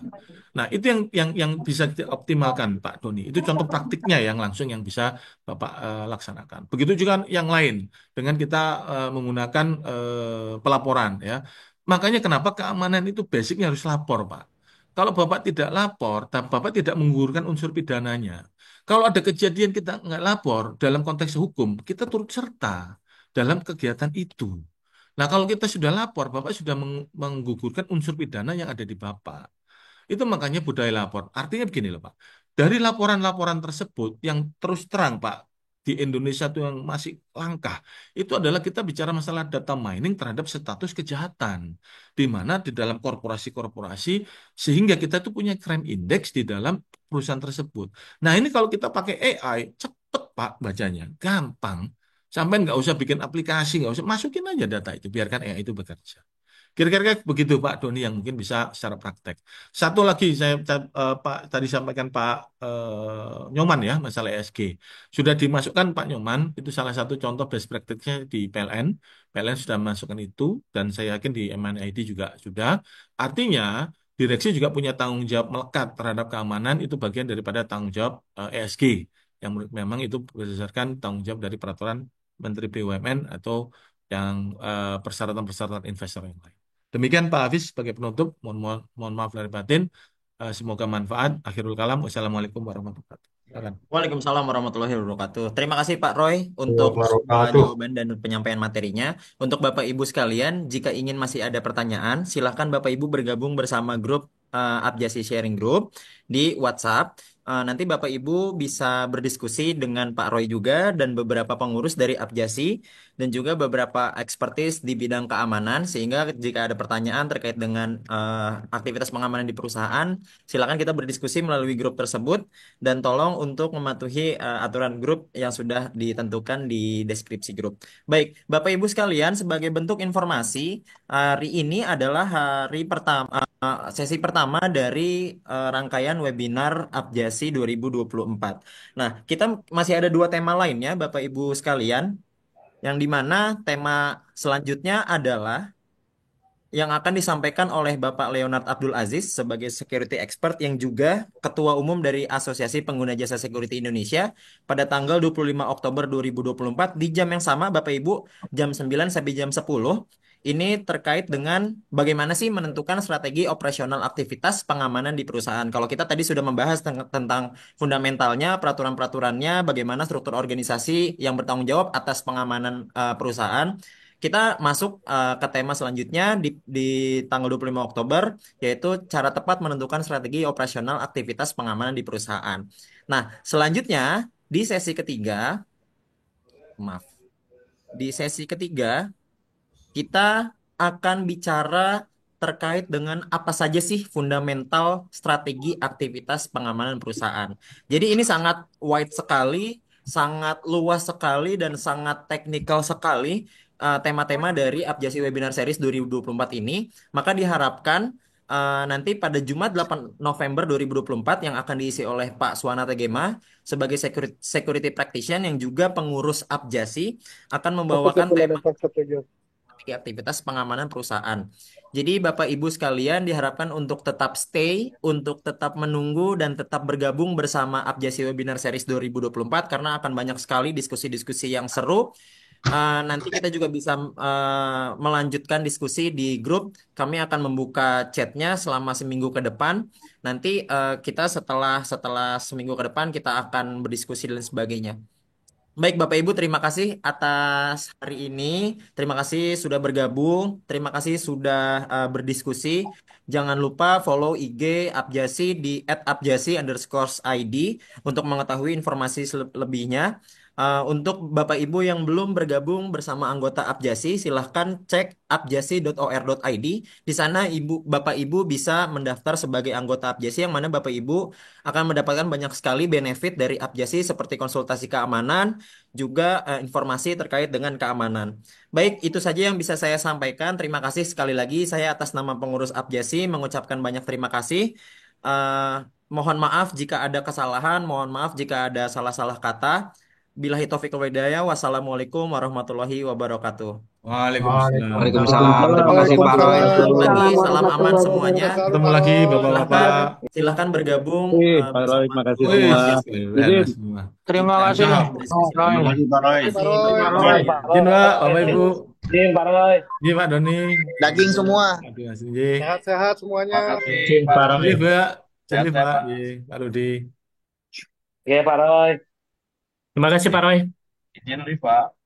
Nah, itu yang bisa dioptimalkan Pak Doni. Itu contoh praktiknya yang langsung yang bisa Bapak laksanakan. Begitu juga yang lain dengan kita menggunakan pelaporan ya. Makanya kenapa keamanan itu basicnya harus lapor, Pak. Kalau Bapak tidak lapor, dan Bapak tidak menggugurkan unsur pidananya. Kalau ada kejadian kita nggak lapor dalam konteks hukum, kita turut serta dalam kegiatan itu. Nah, kalau kita sudah lapor, Bapak sudah menggugurkan unsur pidana yang ada di Bapak. Itu makanya budaya lapor. Artinya begini loh, Pak. Dari laporan-laporan tersebut yang terus terang, Pak, di Indonesia itu yang masih langka, itu adalah kita bicara masalah data mining terhadap status kejahatan. Di mana di dalam korporasi-korporasi, sehingga kita itu punya crime index di dalam perusahaan tersebut. Nah, ini kalau kita pakai AI, cepet, Pak, bacanya. Gampang. Sampai nggak usah bikin aplikasi, nggak usah. Masukin aja data itu, biarkan AI itu bekerja. Kira-kira begitu Pak Doni yang mungkin bisa secara praktek. Satu lagi Pak tadi sampaikan Pak Nyoman ya masalah ESG. Sudah dimasukkan Pak Nyoman itu salah satu contoh best practice-nya di PLN. PLN sudah memasukkan itu dan saya yakin di MNID juga sudah. Artinya direksi juga punya tanggung jawab melekat terhadap keamanan itu bagian daripada tanggung jawab ESG yang memang itu berdasarkan tanggung jawab dari peraturan Menteri BUMN atau yang persyaratan-persyaratan investor yang lain. Demikian Pak Hafiz sebagai penutup. Mohon maaf lahir batin. Semoga manfaat. Akhirul kalam. Wassalamualaikum warahmatullahi wabarakatuh. Silakan. Waalaikumsalam warahmatullahi wabarakatuh. Terima kasih Pak Roy untuk semua Wabarakatuh. jawaban dan penyampaian materinya. Untuk Bapak Ibu sekalian, jika ingin masih ada pertanyaan, silakan Bapak Ibu bergabung bersama grup Abjasi Sharing Group di WhatsApp. Nanti Bapak Ibu bisa berdiskusi dengan Pak Roy juga dan beberapa pengurus dari Abjasi dan juga beberapa ekspertis di bidang keamanan sehingga jika ada pertanyaan terkait dengan aktivitas pengamanan di perusahaan, silakan kita berdiskusi melalui grup tersebut dan tolong untuk mematuhi aturan grup yang sudah ditentukan di deskripsi grup. Baik, Bapak Ibu sekalian, sebagai bentuk informasi, hari ini adalah hari pertama, sesi pertama dari rangkaian webinar Abjasi 2024. Nah, kita masih ada dua tema lainnya, Bapak Ibu sekalian, yang dimana tema selanjutnya adalah yang akan disampaikan oleh Bapak Leonard Abdul Aziz sebagai security expert yang juga Ketua Umum dari Asosiasi Pengguna Jasa Security Indonesia pada tanggal 25 Oktober 2024 di jam yang sama Bapak Ibu jam 9 sampai jam 10. Ini terkait dengan bagaimana sih menentukan strategi operasional aktivitas pengamanan di perusahaan. Kalau kita tadi sudah membahas tentang fundamentalnya, peraturan-peraturannya, bagaimana struktur organisasi yang bertanggung jawab atas pengamanan perusahaan. Kita masuk ke tema selanjutnya di tanggal 25 Oktober, yaitu cara tepat menentukan strategi operasional aktivitas pengamanan di perusahaan. Nah, selanjutnya di sesi ketiga, maaf, di sesi ketiga kita akan bicara terkait dengan apa saja sih fundamental strategi aktivitas pengamanan perusahaan. Jadi ini sangat wide sekali, sangat luas sekali, dan sangat teknikal sekali tema-tema dari Abjasi Webinar Series 2024 ini. Maka diharapkan nanti pada Jumat 8 November 2024 yang akan diisi oleh Pak Suwana Tegema sebagai security practitioner yang juga pengurus Abjasi akan membawakan tema aktivitas pengamanan perusahaan. Jadi Bapak Ibu sekalian diharapkan untuk tetap stay, untuk tetap menunggu dan tetap bergabung bersama Abjasi Webinar Series 2024 karena akan banyak sekali diskusi-diskusi yang seru. Nanti kita juga bisa melanjutkan diskusi di grup. Kami akan membuka chatnya selama seminggu ke depan. Nanti kita setelah seminggu ke depan kita akan berdiskusi dan sebagainya. Baik, Bapak Ibu, terima kasih atas hari ini. Terima kasih sudah bergabung. Terima kasih sudah berdiskusi. Jangan lupa follow IG Abjasi di @abjasi_id untuk mengetahui informasi selebihnya. Untuk Bapak Ibu yang belum bergabung bersama anggota Abjasi, silahkan cek abjasi.or.id. Di sana Bapak Ibu bisa mendaftar sebagai anggota Abjasi yang mana Bapak Ibu akan mendapatkan banyak sekali benefit dari Abjasi seperti konsultasi keamanan, juga informasi terkait dengan keamanan. Baik, itu saja yang bisa saya sampaikan. Terima kasih sekali lagi. Saya atas nama pengurus Abjasi mengucapkan banyak terima kasih. Eh, Mohon maaf jika ada kesalahan, mohon maaf jika ada salah-salah kata. Billahi taufiq wal hidayah. Wassalamualaikum warahmatullahi wabarakatuh. Waalaikumsalam. Waalaikumsalam. Terima kasih Pak Roy. Selamat pagi, Waalaikumsalam salam aman warahmatullahi semuanya. wabarakatuh. Ketemu lagi Bapak-Bapak. Silahkan bergabung Pak Roy, terima kasih Wih, semua. keren semua. Terima Kita kasih. akan berdiskusi. Terima kasih Pak Roy. Terima kasih. Pak Roy. Bapak-bapak. Izin Pak, Bapak Ibu. Izin Pak Roy. Izin Pak Doni. Daging semua. Aduh, izin. Sehat-sehat semuanya. Izin Pak Roy. Izin Pak. Izin Sehat, Pak. Pak. Izin Pak Rudi. Oke Pak Roy. Terima kasih Pak Roy. Izin Pak.